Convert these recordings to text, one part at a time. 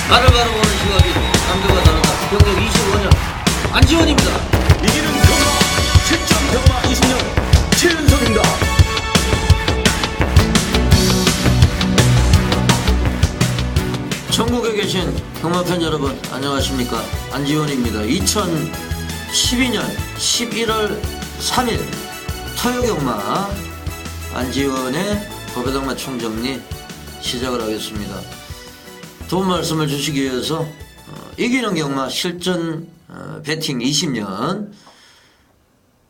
바로 보는 시각이 남들과 다르다. 경력 25년 안지원입니다. 이기는 경마, 실전 경마 20년 최윤석입니다. 전국에 계신 경마팬 여러분 안녕하십니까. 안지원입니다. 2012년 11월 3일 토요경마 안지원의 도배당마 총정리 시작을 하겠습니다. 좋은 말씀을 주시기 위해서 이기는 경마 실전 배팅 20년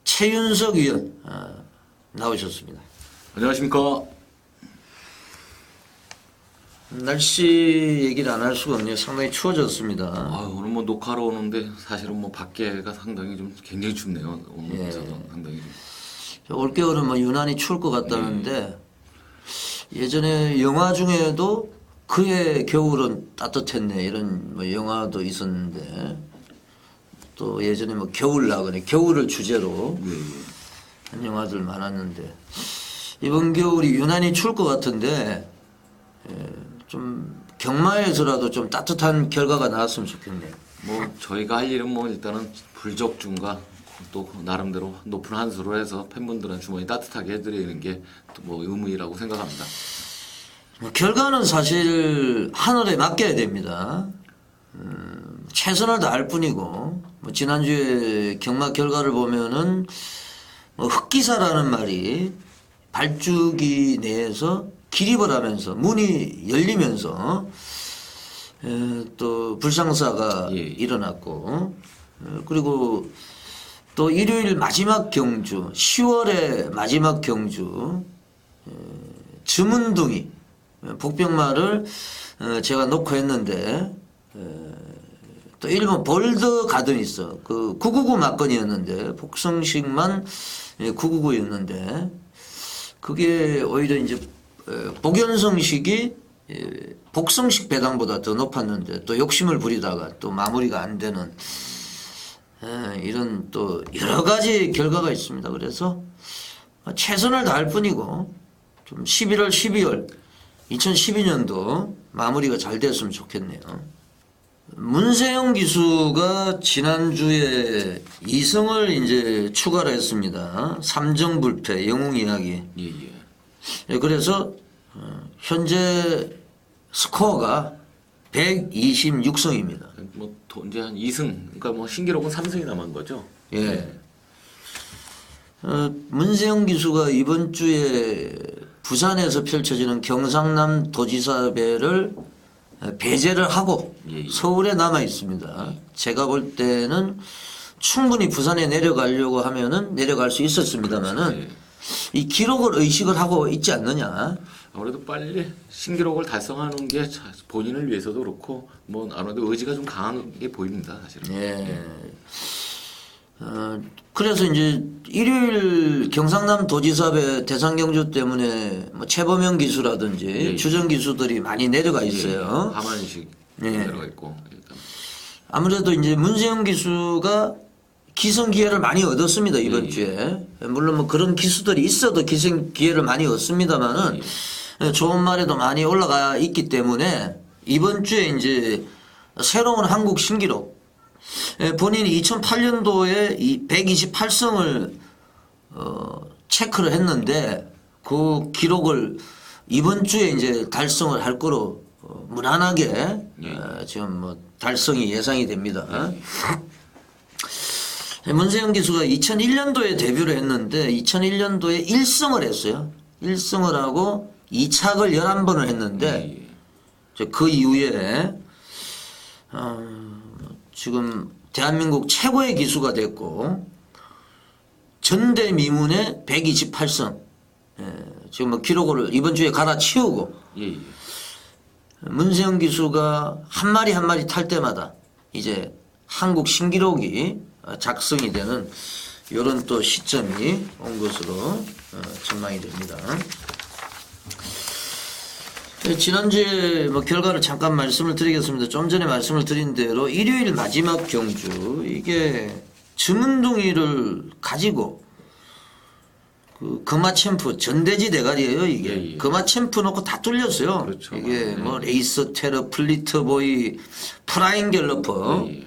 최윤석 위원 나오셨습니다. 안녕하십니까. 날씨 얘기를 안 할 수가 없네요. 상당히 추워졌습니다. 오늘 뭐 녹화로 오는데 사실은 뭐 밖에가 상당히 좀 굉장히 춥네요. 오늘 예. 상당히 좀. 올겨울은 뭐 유난히 추울 것 같다는데 예전에 영화 중에도 그해 겨울은 따뜻했네 이런 뭐 영화도 있었는데 또 예전에 뭐 겨울나그네 겨울을 주제로 한 영화들 많았는데 이번 겨울이 유난히 추울 것 같은데 좀 경마에서라도 좀 따뜻한 결과가 나왔으면 좋겠네요. 뭐 저희가 할 일은 뭐 일단은 불적중과 또 나름대로 높은 한 수로 해서 팬분들은 주머니 따뜻하게 해드리는 게 또 뭐 의무이라고 생각합니다. 뭐 결과는 사실 하늘에 맡겨야 됩니다. 최선을 다할 뿐이고 뭐 지난주에 경마 결과를 보면은 뭐 흑기사라는 말이 발주기 내에서 기립을 하면서 문이 열리면서 또 불상사가 일어났고 그리고 또 일요일 마지막 경주 10월의 마지막 경주 즈문둥이 복병마를 제가 녹화했는데 또 일본 볼더 가든이 있어 그 999 막건이었는데 복성식만 999였는데 그게 오히려 이제 복연성식이 복성식 배당보다 더 높았는데 또 욕심을 부리다가 또 마무리가 안 되는 이런 또 여러 가지 결과가 있습니다. 그래서 최선을 다할 뿐이고 좀 11월, 12월 2012년도 마무리가 잘 됐으면 좋겠네요. 문세영 기수가 지난주에 2승을 이제 추가를 했습니다. 삼정불패 영웅 이야기. 그래서 현재 스코어가 126승입니다. 뭐 이제 한 2승, 그러니까 뭐 신기록은 3승이 남은 거죠. 예. 문세영 기수가 이번 주에 부산에서 펼쳐지는 경상남 도지사배를 배제를 하고 서울에 남아 있습니다. 제가 볼 때는 충분히 부산에 내려가려고 하면은 내려갈 수 있었습니다만은 이 기록을 의식을 하고 있지 않느냐. 아무래도 빨리 신기록을 달성하는 게 본인을 위해서도 그렇고 뭐 아무래도 의지가 좀 강하게 보입니다, 사실은. 예. 그래서 이제 일요일 경상남 도지사배 대상경주 때문에 뭐 최범영 기수라든지 주전 기수들이 많이 내려가 있어요. 하만식 내려가 있고. 일단. 아무래도 이제 문세영 기수가 기선 기회를 많이 얻었습니다 이번 주에. 물론 뭐 그런 기수들이 있어도 기선 기회를 많이 얻습니다만은 좋은 말에도 많이 올라가 있기 때문에 이번 주에 이제 새로운 한국 신기록. 본인이 2008년도에 128승을 체크를 했는데 그 기록을 이번 주에 이제 달성을 할 거로 무난하게 지금 뭐 달성이 예상이 됩니다. 문세영 기수가 2001년도에 데뷔를 했는데 2001년도에 1승을 했어요. 1승을 하고 2착을 11번을 했는데 그 이후에 지금 대한민국 최고의 기수가 됐고 전대미문의 128승 지금 뭐 기록을 이번 주에 갈아치우고 문세영 기수가 한 마리 한 마리 탈 때마다 이제 한국 신기록이 작성이 되는 이런 또 시점이 온 것으로 전망이 됩니다. 지난주에 뭐 결과를 잠깐 말씀을 드리겠습니다. 좀 전에 말씀을 드린 대로 일요일 마지막 경주 이게 즈문둥이를 가지고 그 금화챔프 전대지 대가리예요 이게. 예, 예. 금화챔프 놓고 다 뚫렸어요. 그렇죠. 이게 뭐 레이서 테러, 플리트보이, 프라임 갤러퍼, 예,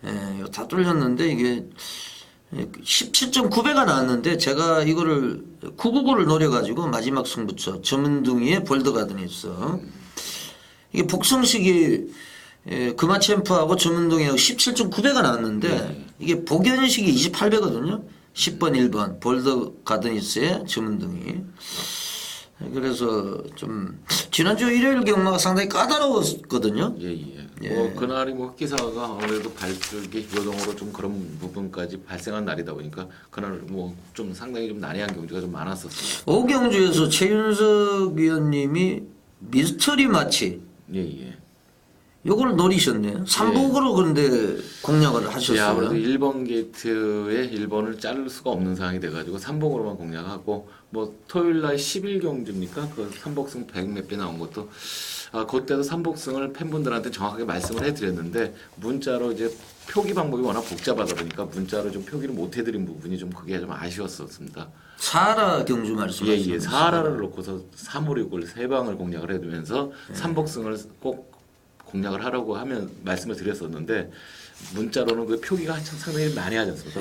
예, 이거 다 뚫렸는데 이게 17.9배가 나왔는데 제가 이거를 999를 노려가지고 마지막 승부처 점은둥이의 볼드가든이스 이게 복성식이 금화챔프하고 점은둥이하고 17.9배가 나왔는데 이게 복연식이 28배거든요. 10번 1번 볼드가든이스의 점은둥이. 그래서 좀 지난주 일요일 경마가 상당히 까다로웠거든요. 예. 뭐 그날이 뭐 흑기사가 아무래도 발줄기 요동으로 좀 그런 부분까지 발생한 날이다 보니까 그날 뭐 좀 상당히 좀 난해한 경주가 좀 많았었습니다. 오경주에서 최윤석 위원님이 미스터리 마치 예. 요걸 노리셨네요. 삼복으로 그런데 공략을 예, 하셨어요. 아무래도 1번 게이트에 1번을 자를 수가 없는 상황이 돼가지고 3번으로만 공략하고 뭐 토요일 날 10일 경주입니까? 그 3복승 100 몇 배 나온 것도 그때도 3복승을 팬분들한테 정확하게 말씀을 해드렸는데 문자로 이제 표기 방법이 워낙 복잡하다 보니까 문자로 좀 표기를 못 해드린 부분이 좀 그게 좀 아쉬웠었습니다. 사하라 경주 말씀하시는 예. 사하라를 놓고서 356을 세 방을 공략을 해두면서 3복승을 꼭 공략을 하라고 하면 말씀을 드렸었는데 문자로는 그 표기가 상당히 난해하지 않습니까?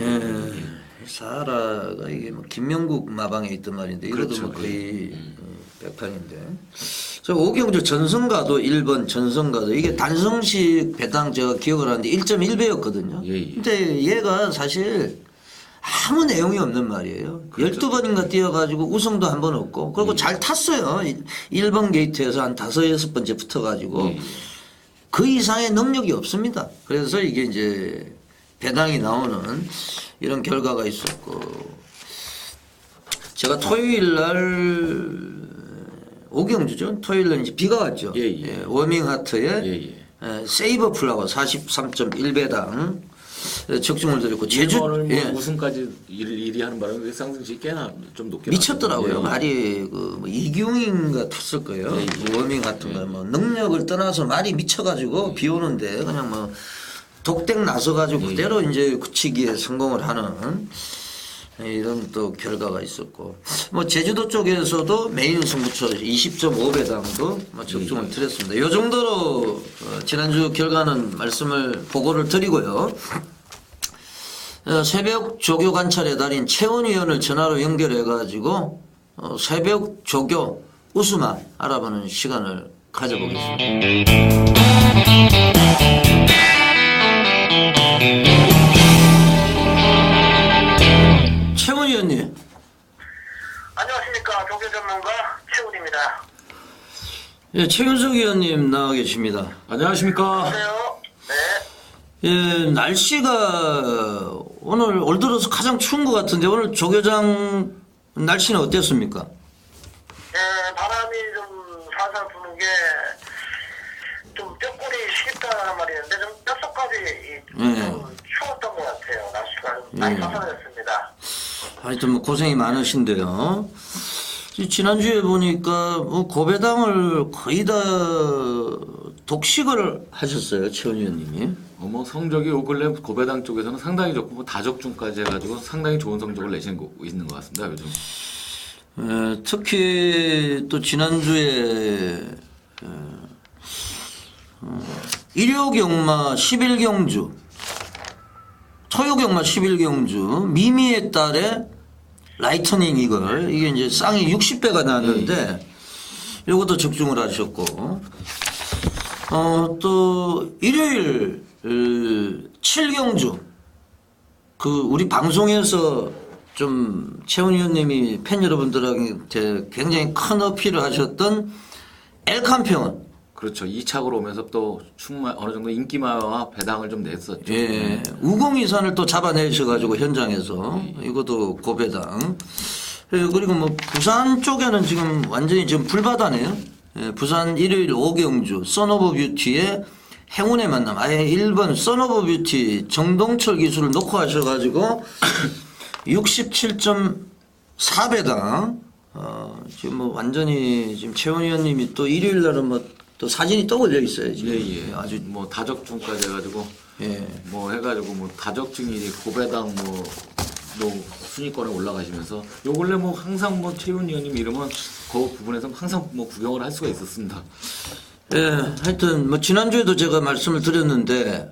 사하라가 이게 뭐 김명국 마방에 있던 말인데 이것도 그렇죠. 뭐 거의 백판인데. 저 오경주 전성가도 1번 전성가도 이게 단성식 배당 제가 기억을 하는데 1.1배였거든요. 예. 근데 얘가 사실 아무 내용이 없는 말이에요. 그렇죠. 12번인가 뛰어가지고 우승도 한 번 없고 그리고 잘 탔어요. 1번 게이트에서 한 5, 6번째 붙어가지고 그 이상의 능력이 없습니다. 그래서 이게 이제 배당이 나오는 이런 결과가 있었고 제가 토요일 날 오경주죠. 토요일 날 이제 비가 왔죠. 예. 워밍하트에 세이버 플라워 43.1배당 적중을 드렸고 제주 1번을 뭐 우승까지 1위 하는 바람에 상승시 꽤나 좀 높게 미쳤더라고요. 나왔거든요. 말이 그뭐 이기웅인가 탔을 거예요. 그 워밍 같은 거 뭐 능력을 떠나서 말이 미쳐가지고 비 오는데 그냥 뭐 독땡 나서가지고 그대로 이제 굳히기에 성공을 하는 이런 또 결과가 있었고 뭐 제주도 쪽에서도 메인 승부처 20.5배당도 뭐 적중을 드렸습니다. 이 정도로 지난주 결과는 말씀을 보고를 드리고요. 새벽 조교 관찰의 달인 최원 의원을 전화로 연결해가지고 새벽 조교 우수마 알아보는 시간을 가져보겠습니다. 최원 의원님. 안녕하십니까. 조교 전문가 최훈입니다. 예, 최윤석 의원님 나와 계십니다. 안녕하십니까? 안녕하세요. 네. 예, 날씨가 오늘 올 들어서 가장 추운 것 같은데 오늘 조교장 날씨는 어땠습니까? 예, 바람이 좀 살살 부는 게 좀 뼈골이 시립다는 말이 있는데 좀 뼛속까지 좀 추웠던 것 같아요. 날씨가 많이 사선했습니다. 하여튼 뭐 고생이 많으신데요. 지난주에 보니까 뭐 고배당을 거의 다 독식을 하셨어요, 최원 의원님이. 뭐 성적이 요 근래 고배당 쪽에서는 상당히 좋고 뭐 다적중까지 해가지고 상당히 좋은 성적을 내신 거 있는 것 같습니다 요즘. 특히 또 지난주에 일요경마 11경주 토요경마 11경주 미미의 딸에 라이터닝 이걸 이게 이제 쌍이 60배가 나왔는데 요것도 적중을 하셨고 또 일요일 7경주 그 우리 방송에서 좀 최훈 의원님이 팬 여러분들한테 굉장히 큰 어필을 하셨던 엘칸평은 그렇죠. 2착으로 오면서 또 어느 정도 인기마와 배당을 좀 냈었죠. 예, 우공이산을 또 잡아내셔가지고 현장에서 이것도 고배당. 예, 그리고 뭐 부산 쪽에는 지금 완전히 지금 불바다네요. 예, 부산 일요일 5경주 선오브 뷰티의 행운의 만남. 아예 1번 선오브 뷰티 정동철 기수를 놓고 하셔가지고 67.4배당. 지금 뭐 완전히 지금 최원 의원님이 또 일요일 날은 뭐 또 사진이 또 걸려 있어요. 지금. 예. 아주 뭐 다적중까지 해가지고 예. 뭐 해가지고 뭐 다적중이 고배당 뭐 순위권에 올라가시면서 요 근래 뭐 항상 뭐 최윤 의원님 이름은 그 부분에서 항상 뭐 구경을 할 수가 있었습니다. 예, 하여튼 뭐 지난주에도 제가 말씀을 드렸는데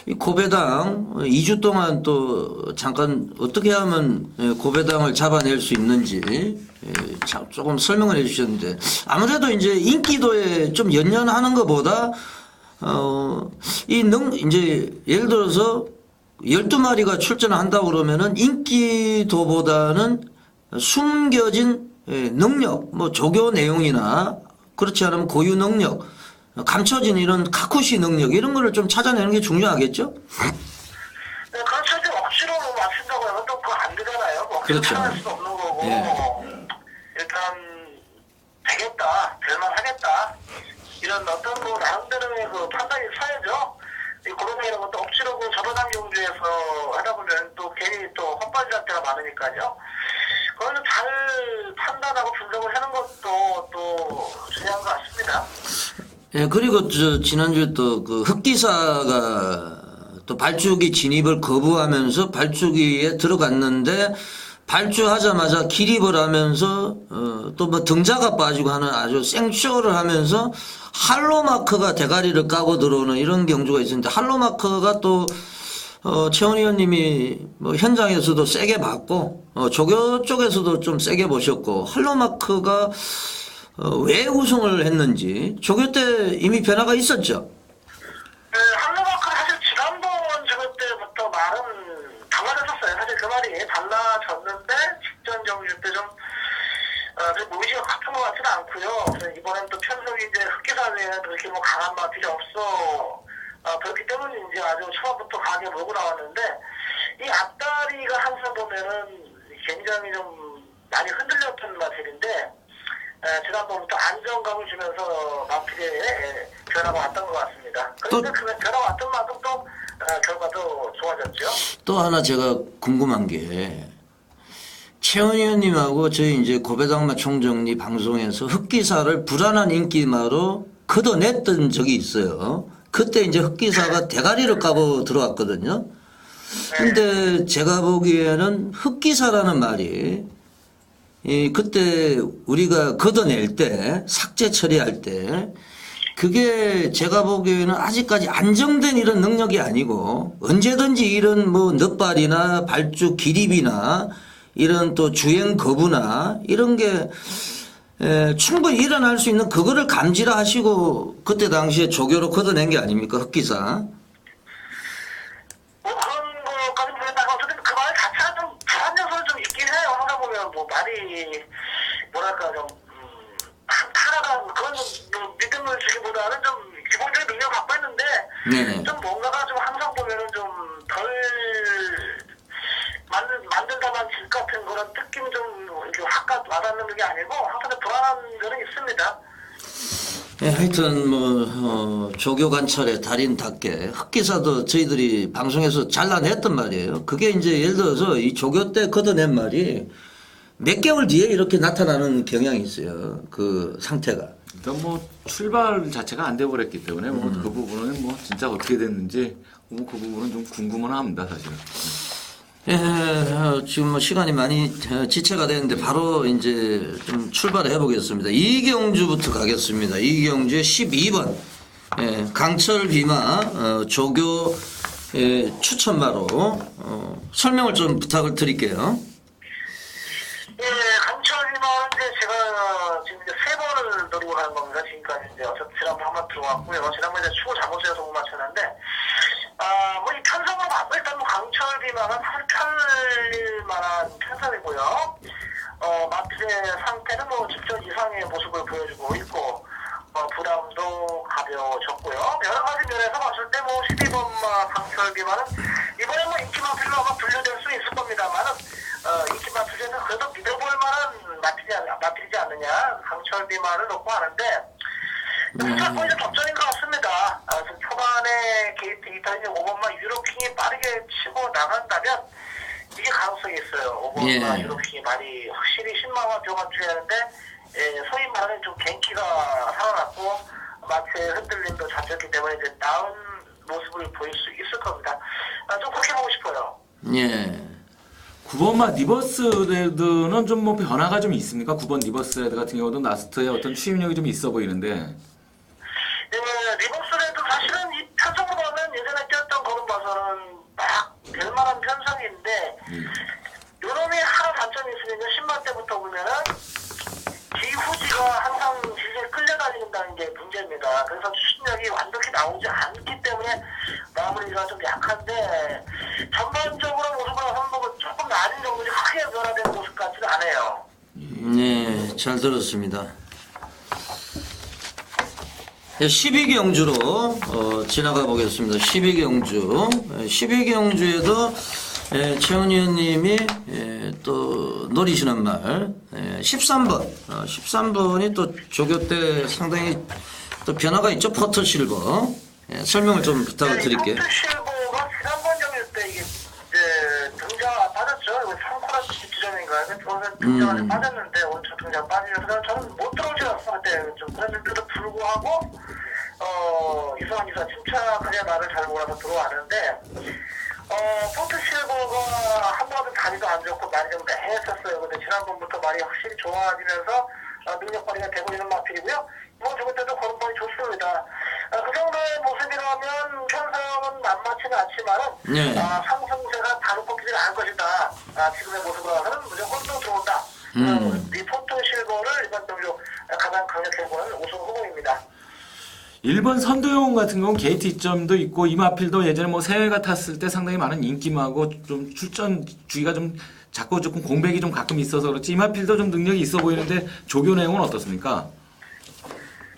이 고배당 2주 동안 또 잠깐 어떻게 하면 고배당을 잡아낼 수 있는지 조금 설명을 해 주셨는데 아무래도 이제 인기도에 좀 연연하는 것보다 이제 예를 들어서 12마리가 출전을 한다고 그러면은 인기도보다는 숨겨진 능력, 뭐 조교 내용이나 그렇지 않으면 고유 능력, 감춰진 이런 카쿠시 능력 이런 거를 좀 찾아내는 게 중요하겠죠? 네, 그렇죠. 이제 억지로 뭐 맞춘다고 하면 또 그거 안 되잖아요. 뭐 그렇죠. 할 수도 없는 거고 예. 일단 되겠다, 될만하겠다 이런 어떤 뭐 나름대로의 그 판단이 서야죠. 이 고배당 이런 것도 억지로 그 저배당 경주에서 하다 보면 또 괜히 또 헛발질 할 때가 많으니까요. 그거는 잘 판단하고 분석을 하는 것도 또 중요한 것 같습니다. 예, 그리고 지난주에 또 그 흑기사가 또 발주기 진입을 거부하면서 발주기에 들어갔는데 발주하자마자 기립을 하면서 또 뭐 등자가 빠지고 하는 아주 생쇼를 하면서 할로마크가 대가리를 까고 들어오는 이런 경주가 있었는데 할로마크가 또 최원 의원님이 뭐 현장에서도 세게 봤고 조교 쪽에서도 좀 세게 보셨고 할로마크가 왜 우승을 했는지 조교 때 이미 변화가 있었죠. 네, 할로마크 사실 지난번 저번 때부터 말은 달라졌었어요. 사실 그 말이 달라졌는데 직전 경주 때 좀 의지가 같은 것 같지는 않고요. 그래서 이번엔 또 편성이 이제 흑기사회에는 그렇게 뭐 강한 맛들이 없어. 그렇기 때문에 이제 아주 초반부터 강하게 몰고 나왔는데 이 앞다리가 항상 보면은 굉장히 좀 많이 흔들렸던 마필인데 지난번부터 안정감을 주면서 마필에 변화가 왔던 것 같습니다. 그런데 그 변화가 왔던 만큼 또 결과도 좋아졌죠. 또 하나 제가 궁금한 게 최원 의원님하고 저희 이제 고배당마 총정리 방송에서 흑기사를 불안한 인기마로 걷어냈던 적이 있어요. 그때 이제 흑기사가 대가리를 까고 들어왔거든요. 근데 제가 보기에는 흑기사라는 말이 그때 우리가 걷어낼 때 삭제 처리할 때 그게 제가 보기에는 아직까지 안정된 이런 능력이 아니고 언제든지 이런 뭐 넛발이나 발주 기립이나 이런 또 주행 거부나 이런 게 충분히 일어날 수 있는 그거를 감지를 하시고 그때 당시에 조교로 걷어낸 게 아닙니까 흑기사? 뭐 그런 거까지 모르겠다가 어쨌든 그 말 자체가 좀 잘한 요소는 좀 있긴 해요. 하다 보면 뭐 말이 뭐랄까 좀 하나가 그런 뭐 믿음을 주기보다는 좀 기본적인 능력을 갖고 있는데 네. 좀 뭔가가 좀 항상 보면은 좀 덜 만든다만 질 같은 그런 느낌이 좀 이렇게 확 와닿는 게 아니고 항상 좀 불안한 거는 있습니다. 네, 하여튼 뭐 조교 관찰의 달인답게 흑기사도 저희들이 방송에서 잘라냈단 말이에요. 그게 이제 예를 들어서 이 조교 때 걷어낸 말이 몇 개월 뒤에 이렇게 나타나는 경향이 있어요. 그 상태가. 일단 뭐 출발 자체가 안 돼버렸기 때문에 뭐 그 부분은 뭐 진짜 어떻게 됐는지 뭐 그 부분은 좀 궁금은 합니다 사실은. 예, 지금 뭐 시간이 많이 지체가 되는데 바로 이제 좀 출발을 해보겠습니다. 이경주부터 가겠습니다. 이경주의 12번 강철 비마 조교 추천마로 설명을 좀 부탁을 드릴게요. 예, 강철이만 이제 제가 지금 이제 3번을 노리고 가는 겁니다. 지금까지 이제 지난번 한 번 들어왔고요. 지난번 이제 추고 자모수에서 못 맞췄는데, 뭐 이 편성으로 봐도 일단 뭐 강철비만은 사실 편릴 만한 편성이고요. 마트의 상태는 뭐 직전 이상의 모습을 보여주고 있고, 부담도 가벼워졌고요. 여러 가지 면에서 봤을 때 뭐 12번마 강철비만은 이번에 뭐 인기 마필로 아마 분류될 수 있을 겁니다만은 인기 마필에서 그래도 믿어볼 만한 마필이지 않느냐 강철비만을 놓고 하는데 자꾸 이제 접전인 것 같습니다. 초반에 게이트 기타 이제 5번마 유로킹이 빠르게 치고 나간다면 이게 가능성이 있어요. 5번마 유로킹이 많이 확실히 신망화 들어가줘야 하는데 소위 말하는 좀 갱키가 살아났고 마트의 흔들림도 잡혔기 때문에 이제 나은 모습을 보일 수 있을 겁니다. 좀 그렇게 보고 싶어요. 예. 9번마 리버스 레드는 좀 뭐 변화가 좀 있습니까? 9번 리버스 레드 같은 경우도 나스트에 어떤 추임력이 좀 있어 보이는데. 예, 리버스레도 사실은 이 표정으로 보면 예전에 뛰었던 걸음 봐서는 막 될만한 편성인데 요놈이 하나 단점이 있으면요. 10만 때부터 보면은 기후지가 항상 질질 끌려다닌다는 게 문제입니다. 그래서 추진력이 완벽히 나오지 않기 때문에 마무리가 좀 약한데 전반적으로 모습으로 한번 조금 낮은 정도지 크게 변화된 모습 같지는 않아요. 네, 잘 들었습니다. 12경주로 지나가 보겠습니다. 12경주. 12경주에도 최훈 의원님이 또 노리시는 말 13번. 13번이 또 조교 때 상당히 또 변화가 있죠. 포터 실버. 설명을 좀 부탁을 드릴게요. 포트 실버가 지난번 경기 때 이게 등장 빠졌죠. 3코너 지점인가요? 저는 등장을 빠졌는데 오늘 저 등장 빠지면서 저는 못 들어오지 않았어 그때 좀 그랬는데도 불구하고 이상한 기사 침착하게 말을 잘 몰아서 들어왔는데 포트 실버가 한 번은 다리도 안 좋고 많이 좀 매했었어요. 근데 지난번부터 말이 확실히 좋아지면서 능력 발휘가 되고 있는 마필이고요. 이번 저번 때도 걸음발이 좋습니다. 그 정도의 모습이라면 현상은 만만치는 않지만은 네. 상승세가 바로 꺾이지 않을 것이다. 지금의 모습으로는 무조건 또 들어온다. 이 포트 실버를 이번 경기로 가장 강력해 보는 우승 후보입니다. 1번 선두용 같은 경우는 게이트 이점도 있고 이마필도 예전에 뭐 새해가 탔을 때 상당히 많은 인기마고 좀 출전 주기가 좀 자꾸 조금 공백이 좀 가끔 있어서 그렇지 이마필도 좀 능력이 있어 보이는데 조교 내용은 어떻습니까?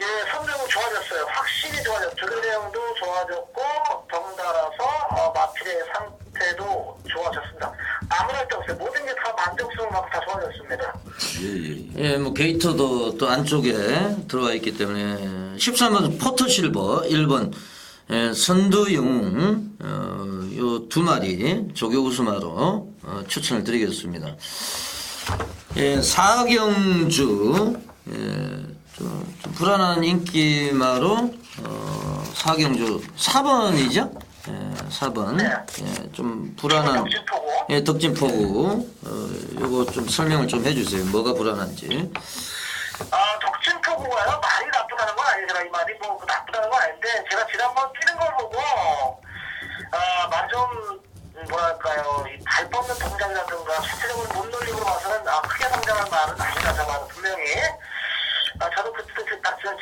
예, 선정은 좋아졌어요. 확실히 좋아졌죠. 조교 내용도 좋아졌고 덩달아서 마필의 상태도 좋아졌습니다. 아무럴 데 없어요. 모든 게 다 만족스러운 만큼 다 좋아졌습니다. 예. 뭐 게이트도 또 안쪽에 들어와 있기 때문에 13번 포터 실버, 1번 선두용 요 두 마리 조교 우승하로 추천을 드리겠습니다. 4경주 좀 불안한 인기마로 4경주 4번이죠? 4번 좀 불안한 덕진포구 요거 좀 설명을 좀 해주세요. 뭐가 불안한지. 덕진포구가요? 말이 나쁘다는 건 아니더라. 이 말이 뭐 나쁘다는 건 아닌데 제가 지난번 뛰는 걸 보고 말이 좀 뭐랄까요 이 발 뻗는 동작이라든가 실질적으로 몸놀림으로 봐서는 크게 성장한 말은 아니다. 저 말은 분명히 저도 그때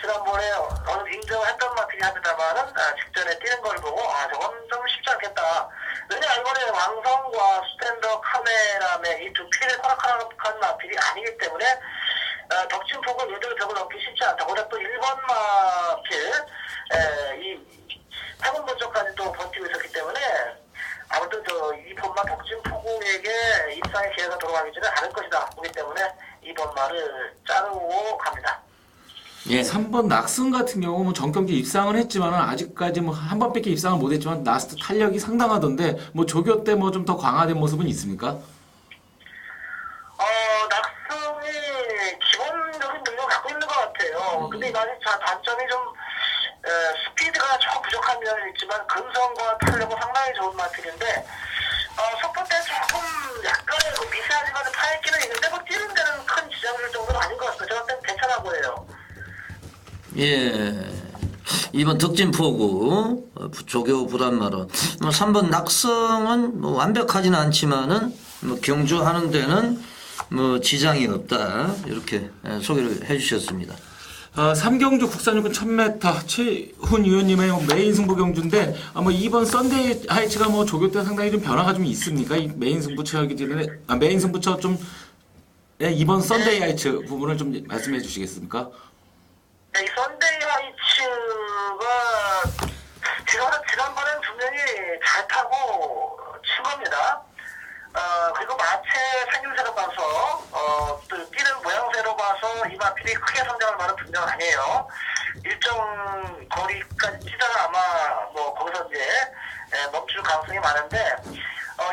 지난번에 어느 인정을 했던 말이긴 합니다만은 직전에 뛰는 걸 보고 저건 좀 쉽지 않겠다. 왜냐 이번에 왕성과 스탠더 카메라맨 이 두 필을 허락하는 마필이 아니기 때문에 덕진폭은 얘들 벽을 넘기 쉽지 않다. 거기다 또 1번 마필 이 해본 번쩍까지 또 버티고 있었기 때문에 아무튼 이 번마 덕진폭에게 입상의 기회가 돌아가기지는 않을 것이다. 그렇기 때문에 이 번마를 자르고 갑니다. 예. 3번 낙승 같은 경우 뭐 전경기 입상을 했지만 아직까지 뭐 한 번밖에 입상을 못했지만 라스트 탄력이 상당하던데 뭐 조교 때 뭐 좀 더 강화된 모습은 있습니까? 낙승이 기본적인 능력을 갖고 있는 것 같아요. 근데 아직 단점이 좀 스피드가 조금 부족한 면이 있지만 근성과 탄력은 상당히 좋은 마필인데 속도 때 조금 약간의 미세하지만 파이기는 있는데 뭐 뛰는 데는 큰 지장을 줄 정도는 아닌 것 같습니다. 저한테 괜찮아 보여요. 예. 2번 덕진포구 조교 불안마로 3번 낙성은 뭐 완벽하지는 않지만은 뭐 경주하는 데는 뭐 지장이 없다 이렇게 소개를 해주셨습니다. 3경주 국산육군 1000m 최훈 의원님의 메인 승부 경주인데 뭐 2번 썬데이 하이츠가 뭐 조교 때 상당히 좀 변화가 좀 있습니까? 이 메인 승부처이기 때문에 메인 승부처 좀 2번 썬데이 하이츠 부분을 좀 말씀해 주시겠습니까? 이 썬데이 하이츠가 지난번엔 분명히 잘 타고 친 겁니다. 그리고 마체 생김새로 봐서 또 뛰는 모양새로 봐서 이 마필이 크게 성장할 만한 분명은 아니에요. 일정 거리까지 뛰다가 아마 뭐 거기서 이제 멈출 가능성이 많은데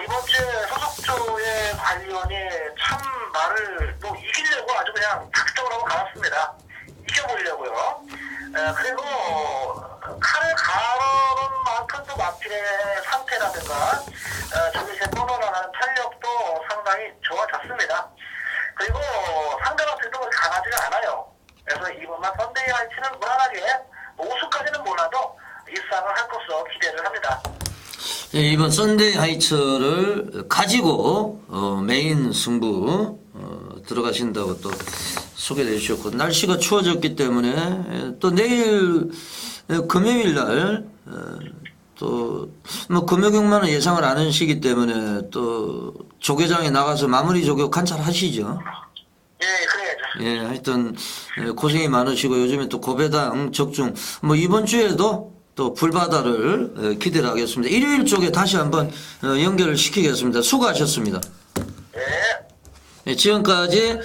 이번 주에 소속조의 관리원이 참 말을 뭐 이기려고 아주 그냥 닥적으로 하고 가봤습니다. 이겨보려고요. 그리고 칼을 가르는 만큼 또 마필의 상태라든가 저기서 뻗어나가는 탄력도 상당히 네, 이번 썬데이 하이처를 가지고 메인 승부 들어가신다고 또 소개해 주셨고, 날씨가 추워졌기 때문에 또 내일 금요일 날 또 뭐 금요경만은 예상을 안 하시기 때문에 또 조계장에 나가서 마무리 조교 관찰하시죠. 예, 그래야죠. 예, 하여튼 고생이 많으시고 요즘에 또 고배당 적중 뭐 이번 주에도 또 불바다를 기대를 하겠습니다. 일요일 쪽에 다시 한번 연결을 시키겠습니다. 수고하셨습니다. 예. 예, 지금까지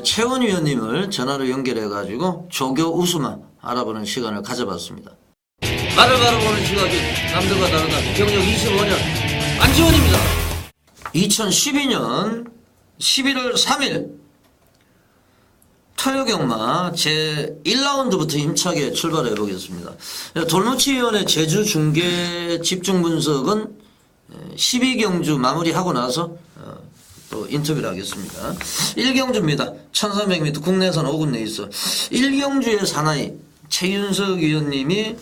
최원 위원님을 전화로 연결해 가지고 조교 우수만 알아보는 시간을 가져봤습니다. 말을 바라보는 시각이 남들과 다르다. 경력 25년 안지원입니다. 2012년 11월 3일 토요경마 제1라운드부터 힘차게 출발해 보겠습니다. 돌무치위원회 제주 중계 집중 분석은 12경주 마무리하고 나서 또 인터뷰를 하겠습니다. 1경주입니다. 1300m 국내산 5군 레이스. 1경주의 사나이 최윤석 위원님이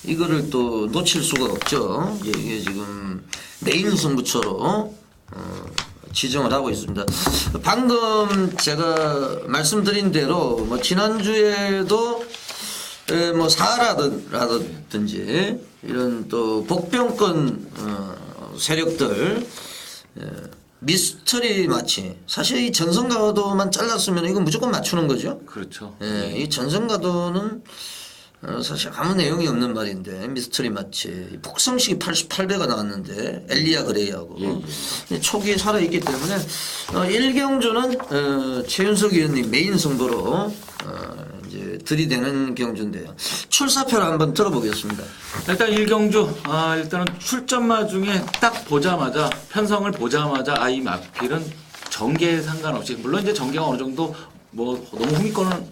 이거를 또 놓칠 수가 없죠. 이게 지금 메인 승부처로 지정을 하고 있습니다. 방금 제가 말씀드린 대로 뭐 지난주에도 뭐 사하라든지 이런 또 복병권 세력들 미스터리 마치 사실 이 전성가도만 잘랐으면 이건 무조건 맞추는 거죠. 그렇죠. 예, 이 전성가도는 사실 아무 내용이 없는 말인데 미스터리 마치 폭성식이 88배가 나왔는데 엘리아 그레이하고 초기에 살아있기 때문에 1경주는 최윤석 위원님 메인 승부로 이제 들이대는 경주인데요. 출사표를 한번 들어보겠습니다. 일단 1경주 일단은 출전마 중에 딱 보자마자 편성을 보자마자 이 마필은 전개에 상관없이 물론 이제 전개가 어느 정도 뭐 너무 후미권은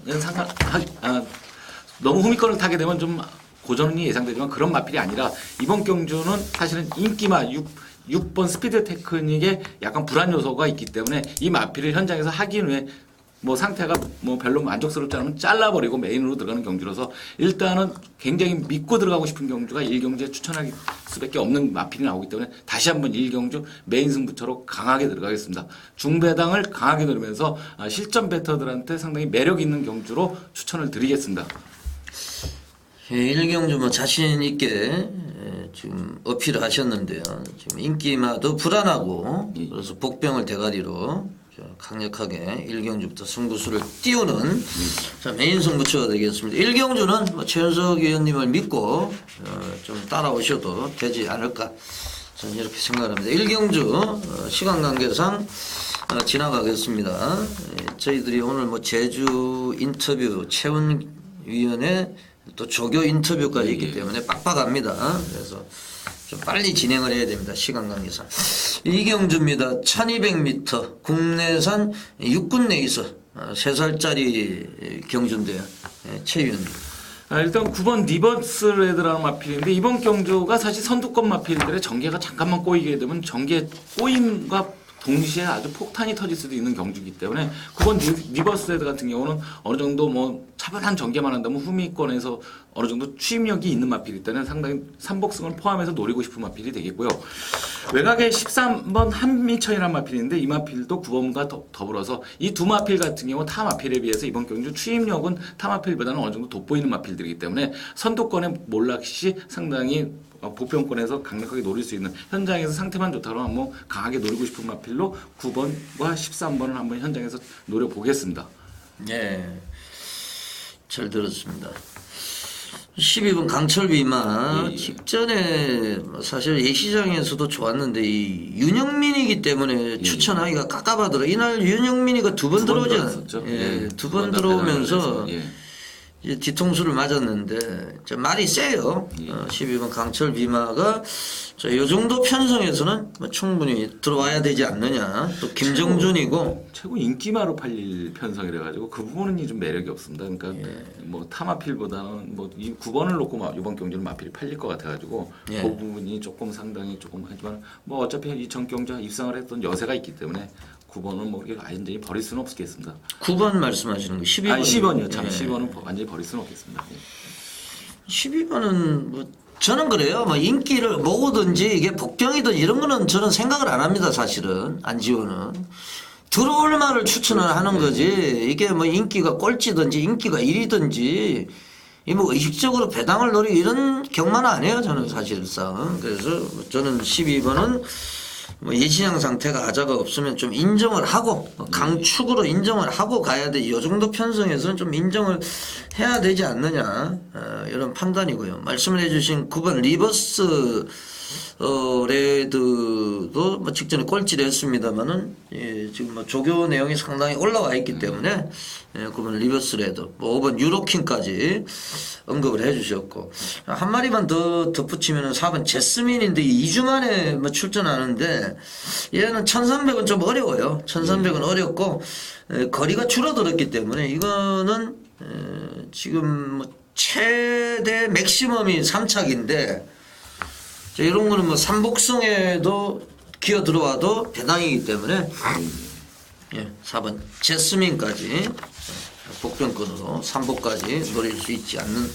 너무 후미권을 타게 되면 좀 고전이 예상되지만 그런 마필이 아니라 이번 경주는 사실은 인기마 6번 스피드 테크닉에 약간 불안 요소가 있기 때문에 이 마필을 현장에서 하기 위해 뭐 상태가 뭐 별로 만족스럽지 않으면 잘라버리고 메인으로 들어가는 경주로서 일단은 굉장히 믿고 들어가고 싶은 경주가 1경주에 추천할 수밖에 없는 마필이 나오기 때문에 다시 한번 1경주 메인 승부처로 강하게 들어가겠습니다. 중배당을 강하게 노리면서 실전 배터들한테 상당히 매력 있는 경주로 추천을 드리겠습니다. 예, 1경주 뭐 자신 있게 지금 어필을 하셨는데요. 지금 인기마도 불안하고 그래서 복병을 대가리로 강력하게 1경주부터 승부수를 띄우는 자, 메인 승부처가 되겠습니다. 1경주는 뭐 최윤석 위원님을 믿고 좀 따라오셔도 되지 않을까 저는 이렇게 생각합니다. 1경주 시간 관계상 지나가겠습니다. 저희들이 오늘 뭐 제주 인터뷰 최원 위원의 또 조교 인터뷰까지 있기 때문에 빡빡합니다. 그래서 좀 빨리 진행을 해야 됩니다. 시간 관계상. 이경주입니다. 1200m 국내산 육군 레이서 3살짜리 경주인데요. 최 위원님. 일단 9번 리버스 레드라는 마필인데 이번 경주가 사실 선두권 마필들의 전개가 잠깐만 꼬이게 되면 전개 꼬임과 동시에 아주 폭탄이 터질 수도 있는 경주이기 때문에 9번 리버스 레드 같은 경우는 어느 정도 뭐 차분한 전개만 한다면 후미권에서 어느 정도 추임력이 있는 마필이 때는 상당히 삼복승을 포함해서 노리고 싶은 마필이 되겠고요. 외곽에 13번 한미천이라는 마필인데 이 마필도 9번과 더불어서 이 두 마필 같은 경우 타 마필에 비해서 이번 경주 추임력은 타 마필보다는 어느 정도 돋보이는 마필들이기 때문에 선두권의 몰락시 상당히 보편권에서 강력하게 노릴 수 있는 현장에서 상태만 좋다면 뭐 강하게 노리고 싶은 마필로 9번과 13번을 한번 현장에서 노려보겠습니다. 네, 잘 들었습니다. 12번 강철비만 직전에 사실 예시장에서도 좋았는데 이 윤영민이기 때문에 추천하기가 깝깝하더라. 이날 윤영민이가 두 번 들어오지 않았죠? 두 번 들어오면서 이제 뒤통수를 맞았는데 말이 세요. 12번 강철 비마가 이 정도 편성에서는 뭐 충분히 들어와야 되지 않느냐. 또 김정준이고 최고 인기마로 팔릴 편성이라 가지고 그 부분은 좀 매력이 없습니다. 그러니까 뭐 타마필보다는 뭐 이 9번을 놓고 이번 경주는 마필이 팔릴 것 같아 가지고 그 부분이 조금 상당히 조금 하지만 뭐 어차피 이전 경주와 입상을 했던 여세가 있기 때문에 9번은 뭐 완전히 버릴 수는 없겠습니다. 9번 말씀하시는 거 12번. 12번이요. 참 12번은 완전히 버릴 수는 없겠습니다. 12번은 뭐 저는 그래요. 뭐 인기를 모으든지 이게 복병이든 이런 거는 저는 생각을 안 합니다. 사실은 안지호는 들어올 말을 추천을 하는 거지. 이게 뭐 인기가 꼴찌든지 인기가 1위든지 이 뭐 의식적으로 배당을 노리고 이런 경마는 안 해요. 저는 사실상. 그래서 저는 12번은 뭐 예신양 상태가 아자가 없으면 좀 인정을 하고 강축으로 인정을 하고 가야 돼. 이 정도 편성에서는 좀 인정을 해야 되지 않느냐 이런 판단이고요. 말씀을 해주신 9번 리버스 레드도 뭐 직전에 꼴찌를 했습니다만은 예, 지금 뭐 조교 내용이 상당히 올라와 있기 때문에 예, 9번 리버스 레드, 뭐 5번 유로킹까지 언급을 해주셨고 한 마리만 더 덧붙이면은 4번 제스민인데 2주 만에 뭐 출전하는데 얘는 1300은 좀 어려워요. 1300은 어렵고 거리가 줄어들었기 때문에 이거는 지금 뭐 최대 맥시멈이 3착인데 이런 거는 뭐 삼복성에도 기어 들어와도 배당이기 때문에 예, 4번 제스민까지 복병권으로 3복까지 노릴 수 있지 않는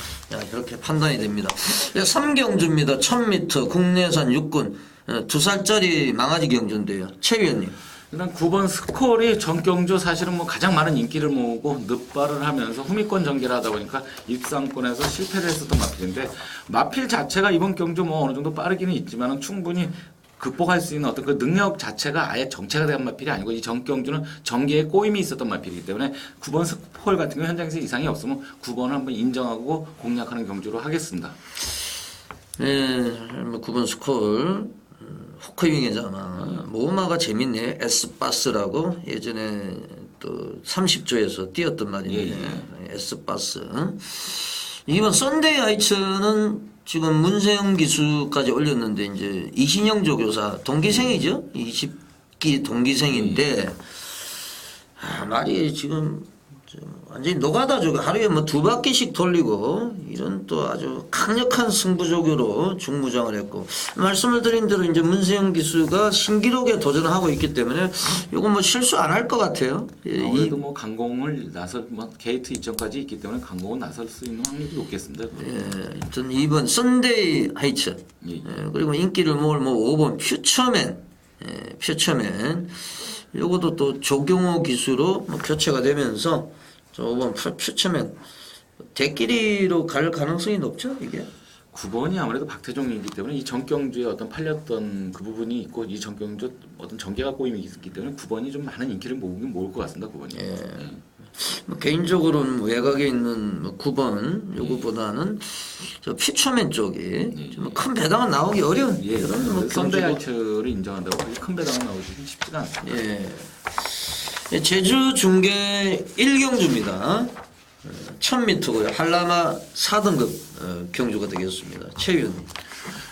이렇게 판단이 됩니다. 3경주입니다. 1000m 국내산 육군 2살짜리 망아지 경주인데요. 최 위원님. 일단 9번 스콜이 전경주 사실은 뭐 가장 많은 인기를 모으고 늑발을 하면서 후미권 전개를 하다 보니까 입상권에서 실패를 했었던 마필인데 마필 자체가 이번 경주 뭐 어느 정도 빠르기는 있지만은 충분히 극복할 수 있는 어떤 그 능력 자체가 아예 정체가 된 마필이 아니고 이 전경주는 전개에 꼬임이 있었던 마필이기 때문에 9번 스콜 같은 경우 현장에서 이상이 없으면 9번을 한번 인정하고 공략하는 경주로 하겠습니다. 네, 뭐 9번 스콜 호크윙이잖아. 모마가 재밌네. S바스라고 예전에 또 30조에서 뛰었던 말인데 S바스. 이번 썬데이 하이츠는 지금 문세영 기수까지 올렸는데 이제 이신영 조교사 동기생이죠. 20기 동기생인데 말이 지금 완전히 노가다 조교 하루에 뭐 2바퀴씩 돌리고 이런 또 아주 강력한 승부조교로 중무장을 했고 말씀을 드린 대로 이제 문세영 기수가 신기록에 도전하고 있기 때문에 이건 뭐 실수 안 할 것 같아요. 아무래도 뭐 강공을 나설 뭐 게이트 이전까지 있기 때문에 강공은 나설 수 있는 확률이 높겠습니다. 예, 하여튼 2번 썬데이 하이츠 예, 그리고 인기를 모을 뭐 5번 퓨처맨 퓨처맨 요것도 또 조경호 기수로 뭐 교체가 되면서 저 5번 퓨처맨 대끼리로 갈 가능성이 높죠 이게. 9번이 아무래도 박태종이기 때문에 이 전경주에 어떤 팔렸던 그 부분이 있고 이 전경주 어떤 전개가 꼬임이 있기 때문에 9번이 좀 많은 인기를 모으긴 모을 것 같습니다. 9번이. 예. 뭐 개인적으로는 외곽에 있는 뭐 9번 요거보다는 저 퓨처맨 쪽이 좀 큰 배당은 나오기 어려운 그런 뭐 썬데이 하이츠를 인정한다고 그렇게 큰 배당은 나오기 쉽지가 않습니다. 예. 제주 중계 1경주입니다. 1000m고요. 한라마 4등급 경주가 되겠습니다. 최 위원님.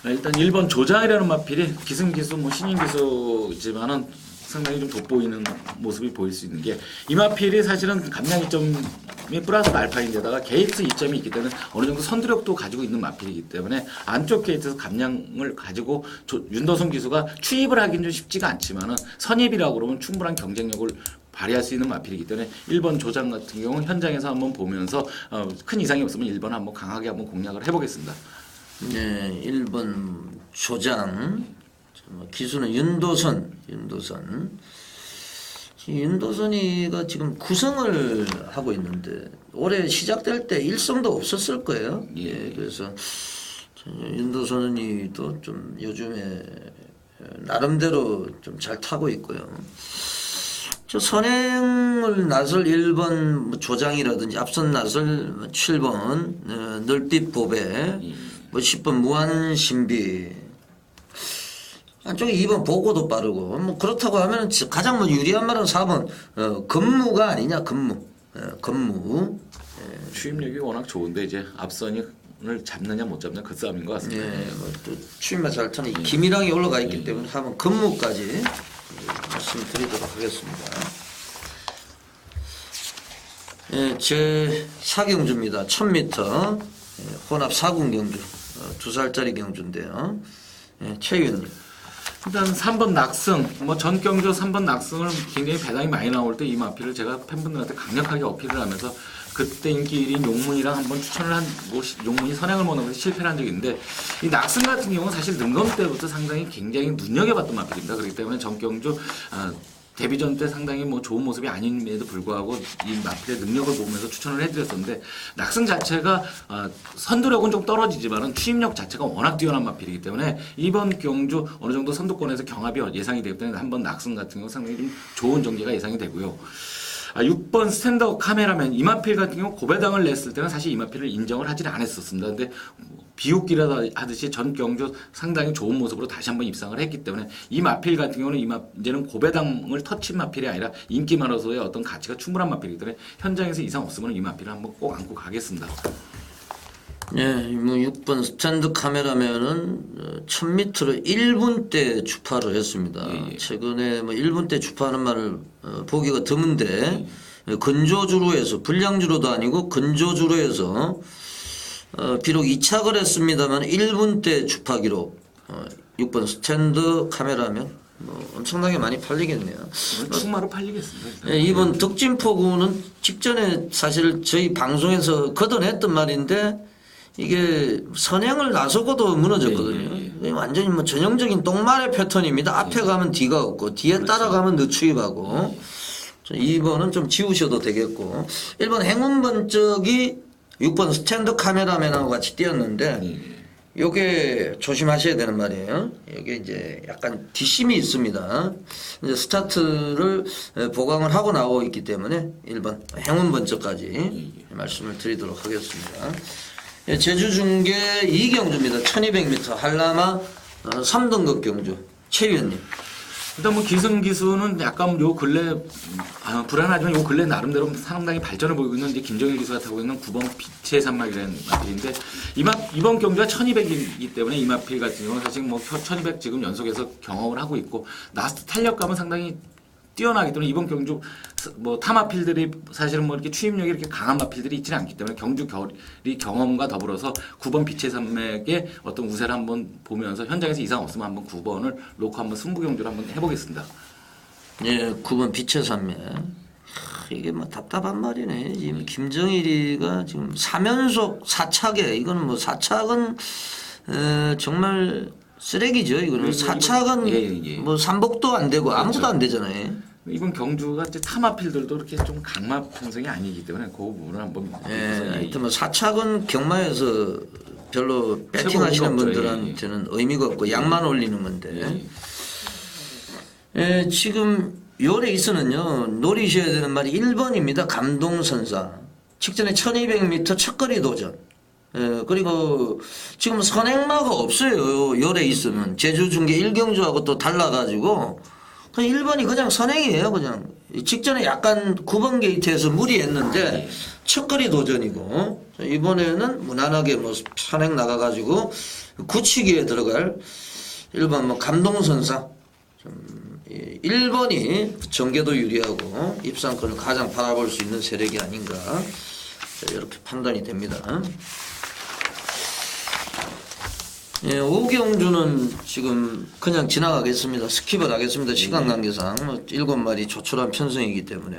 일단 1번 조장이라는 마필이 기승기수 뭐 신인 기수지만은 상당히 좀 돋보이는 모습이 보일 수 있는 게 이 마필이 사실은 감량 이점이 플러스 알파인데다가 게이트 이점이 있기 때문에 어느 정도 선두력도 가지고 있는 마필이기 때문에 안쪽 게이트에서 감량을 가지고 윤도성 기수가 추입을 하기는 좀 쉽지가 않지만은 선입이라고 그러면 충분한 경쟁력을 발휘할 수 있는 마필이기 때문에 1번 조장 같은 경우는 현장에서 한번 보면서 큰 이상이 없으면 1번 한번 강하게 한번 공략을 해보겠습니다. 네, 1번 조장 기수는 윤도선. 윤도선이가 지금 9승을 하고 있는데 올해 시작될 때 1승도 없었을 거예요. 예, 그래서 윤도선이도 좀 요즘에 나름대로 좀 잘 타고 있고요. 저 선행을 나설 1번 조장이라든지 앞선 나설 7번 늘빛 보배, 뭐 10번 무한신비. 안쪽에 2번 보고도 빠르고 뭐 그렇다고 하면 가장 뭐 유리한 말은 4번 근무가 아니냐 근무. 추임력이 워낙 좋은데 이제 앞선을 잡느냐 못 잡느냐 그 싸움인 것 같습니다. 예, 뭐또 추임만 잘 타는 김일왕이 올라가 있기 때문에 4번 근무까지 말씀드리도록 하겠습니다. 예, 제 4경주입니다. 1000m 혼합 4군 경주 2살짜리 경주인데요. 예, 최 의원님. 일단 3번 낙승, 뭐 전경주 3번 낙승을 굉장히 배당이 많이 나올 때 이 마필을 제가 팬분들한테 강력하게 어필을 하면서 그때 인기 1위인 용문이랑 한번 추천을 한, 뭐 용문이 선행을 못 하면서 실패를 한 적이 있는데 이 낙승 같은 경우는 사실 능검 때부터 상당히 굉장히 눈여겨봤던 마필입니다. 그렇기 때문에 전경주 데뷔전 때 상당히 뭐 좋은 모습이 아님에도 불구하고 이 마필의 능력을 보면서 추천을 해드렸었는데 낙승 자체가 선두력은 좀 떨어지지만은 추임력 자체가 워낙 뛰어난 마필이기 때문에 이번 경주 어느 정도 선두권에서 경합이 예상이 되기 때문에 한번 낙승 같은 경우 상당히 좀 좋은 전개가 예상이 되고요. 6번 스탠더 카메라맨 이마필 같은 경우 고배당을 냈을 때는 사실 이마필을 인정을 하지는 않았었습니다. 근데 비웃기라 하듯이 전 경주 상당히 좋은 모습으로 다시 한번 입상을 했기 때문에 이 마필 같은 경우는 이제는 고배당을 터친 마필이 아니라 인기 많아서의 어떤 가치가 충분한 마필이기 때문에 현장에서 이상 없으면 이 마필을 한번 꼭 안고 가겠습니다. 예, 뭐 6번 스탠드 카메라면은 1000m를 1분대 주파를 했습니다. 최근에 뭐 1분대 주파하는 말을 보기가 드문데 근조주로에서 불량주로도 아니고 근조주로에서 비록 이착을 했습니다만 1분대 주파 기록 6번 스탠드 카메라면 뭐 엄청나게 많이 팔리겠네요. 충마로 팔리겠습니다. 예, 이번 덕진포구는 직전에 사실 저희 방송에서 걷어냈던 말인데 이게 선행을 나서고도 무너졌거든요. 완전히 뭐 전형적인 똥말의 패턴입니다. 앞에 가면 뒤가 없고 뒤에 따라가면 늦추입하고 2번은 좀 지우셔도 되겠고 1번 행운 번쩍이 6번 스탠드 카메라맨하고 같이 뛰었는데 요게 조심하셔야 되는 말이에요. 여기 이제 약간 뒷심이 있습니다. 이제 스타트를 보강을 하고 나오고 있기 때문에 1번 행운 번쩍까지 말씀을 드리도록 하겠습니다. 예, 제주중계 이경주입니다. 1200m 한라마 3등급 경주 최위원님. 일단 뭐 기승기수는 약간 요 근래 불안하지만 요 근래 나름대로 상당히 발전을 보이고 있는 이제 김정일 기수가 타고 있는 9번 빛의 산막이라는 마필인데 이번 경주가 1200이기 때문에 이 마필 같은 경우는 사실 뭐 1200 지금 연속해서 경험을 하고 있고 라스트 탄력감은 상당히 뛰어나기 때문에 이번 경주 뭐 타마필들이 사실은 뭐 이렇게 추임력이 이렇게 강한 마필들이 있지는 않기 때문에 경주 결이 경험과 더불어서 9번 빛의 산맥의 어떤 우세를 한번 보면서 현장에서 이상 없으면 한번 9번을 놓고 한번 승부 경주를 한번 해보겠습니다. 예, 9번 빛의 산맥. 이게 뭐 답답한 말이네. 지금 김정일이가 지금 3연속 4착에 이거는 뭐 4착은 정말 쓰레기죠. 이거는 4착은 뭐 삼복도 안 되고 아무것도 안 되잖아요. 이번 경주가 이제 타마필들도 이렇게 좀 강마 편성이 아니기 때문에 그 부분을 한번 하여튼 뭐 4착은 경마에서 별로 배팅하시는 분들한테는 의미가 없고 약만 올리는 건데 지금 요 레이스는요 노리셔야 되는 말이 1번입니다. 감동선사 직전에 1200m 첫거리 도전 그리고 지금 선행마가 없어요. 요 레이스는 제주중계 1경주하고 또 달라가지고 그냥 1번이 그냥 선행이에요. 그냥 직전에 약간 9번 게이트에서 무리했는데 첫거리 도전이고 이번에는 무난하게 뭐 선행 나가가지고 굳히기에 들어갈 1번 뭐 감동선사 1번이 전개도 유리하고 입상권을 가장 바라볼 수 있는 세력이 아닌가 이렇게 판단이 됩니다. 예, 오경주는 지금 그냥 지나가겠습니다. 스킵을 하겠습니다. 시간 관계상 7마리 조촐한 편성이기 때문에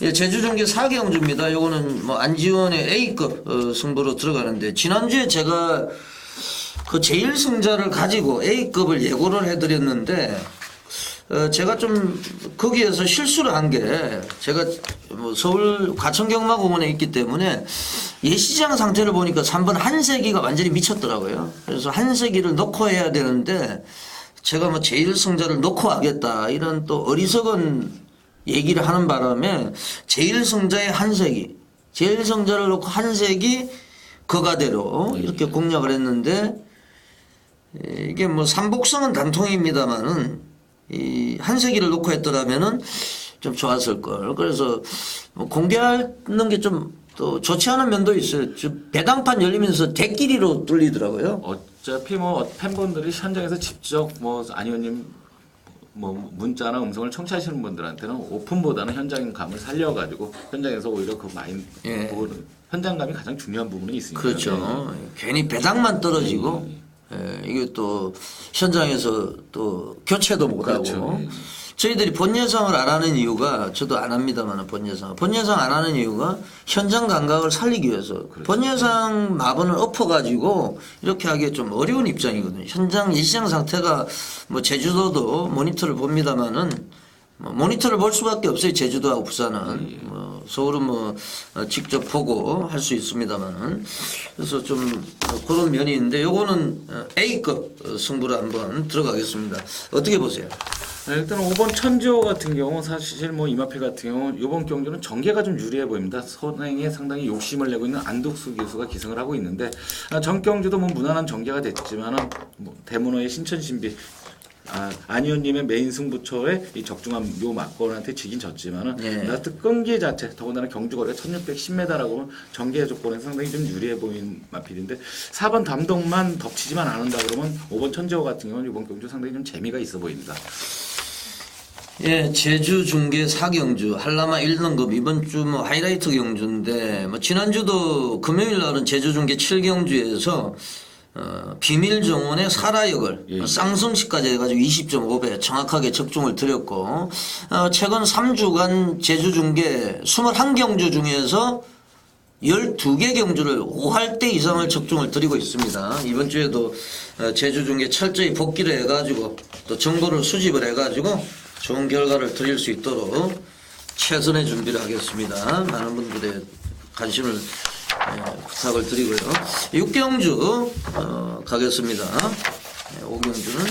예, 제주중계 4경주입니다. 요거는 뭐 안지원의 A급 승부로 들어가는데 지난주에 제가 그 제1승자를 가지고 A급을 예고를 해드렸는데 제가 좀 거기에서 실수를 한 게 제가 뭐 서울 과천경마공원에 있기 때문에 예시장 상태를 보니까 3번 한세기가 완전히 미쳤더라고요. 그래서 한세기를 넣고 해야 되는데 제가 뭐 제1승자를 넣고 하겠다 이런 또 어리석은 얘기를 하는 바람에 제1승자의 한세기 제1승자를 넣고 한세기 거가대로 이렇게 공략을 했는데 이게 뭐 삼복성은 단통입니다만은 이 한세기를 놓고 했더라면은 좀 좋았을 걸. 그래서 뭐 공개하는 게 좀 또 좋지 않은 면도 있어요. 지금 배당판 열리면서 대끼리로 뚫리더라고요. 어차피 뭐 팬분들이 현장에서 직접 뭐 안 의원님 뭐 문자나 음성을 청취하시는 분들한테는 오픈보다는 현장감을 살려가지고 현장에서 오히려 그 마인 부분은 현장감이 가장 중요한 부분이 있으니까. 그렇죠. 괜히 배당만 떨어지고 이게 또 현장에서 또 교체도 못하고 그렇죠. 예. 저희들이 본 예상을 안 하는 이유가 저도 안 합니다만 본 예상 안 하는 이유가 현장 감각을 살리기 위해서 본 예상 마번을 엎어가지고 이렇게 하기 좀 어려운 입장이거든요. 현장 일시장 상태가 뭐 제주도도 모니터를 봅니다만은 모니터를 볼 수밖에 없어요. 제주도하고 부산은 서울은 뭐 직접 보고 할 수 있습니다만은 그래서 좀 그런 면이 있는데 요거는 A급 승부로 한번 들어가겠습니다. 어떻게 보세요? 네, 일단 5번 천지호 같은 경우 사실 뭐 이마필 같은 경우 이번 경주는 전개가 좀 유리해 보입니다. 선행에 상당히 욕심을 내고 있는 안독수 기수가 기승을 하고 있는데 전 경주도 뭐 무난한 전개가 됐지만은 뭐 대문호의 신천신비 안의원님의 메인 승부처에 이 적중한 요 막걸한테 지긴 졌지만은 라스트 끈기 자체 더군다나 경주거리가 1610m라고 하면 전개 조건에 상당히 좀 유리해 보이는 마필인데 4번 담동만 덮치지만 않는다 그러면 5번 천지호 같은 경우는 이번 경주 상당히 좀 재미가 있어 보입니다. 예, 제주 중계 4경주 한라마 1등급 이번 주 뭐 하이라이트 경주인데 뭐 지난주도 금요일 날은 제주 중계 7경주에서 비밀 정원의 사라역을 쌍성시까지 해가지고 20.5배 정확하게 적중을 드렸고 최근 3주간 제주 중계 21경주 중에서 12개 경주를 5할대 이상을 적중을 드리고 있습니다. 이번 주에도 제주 중계 철저히 복귀를 해가지고 또 정보를 수집을 해가지고 좋은 결과를 드릴 수 있도록 최선의 준비를 하겠습니다. 많은 분들의 관심을 부탁을 드리고요. 6경주 가겠습니다. 5경주는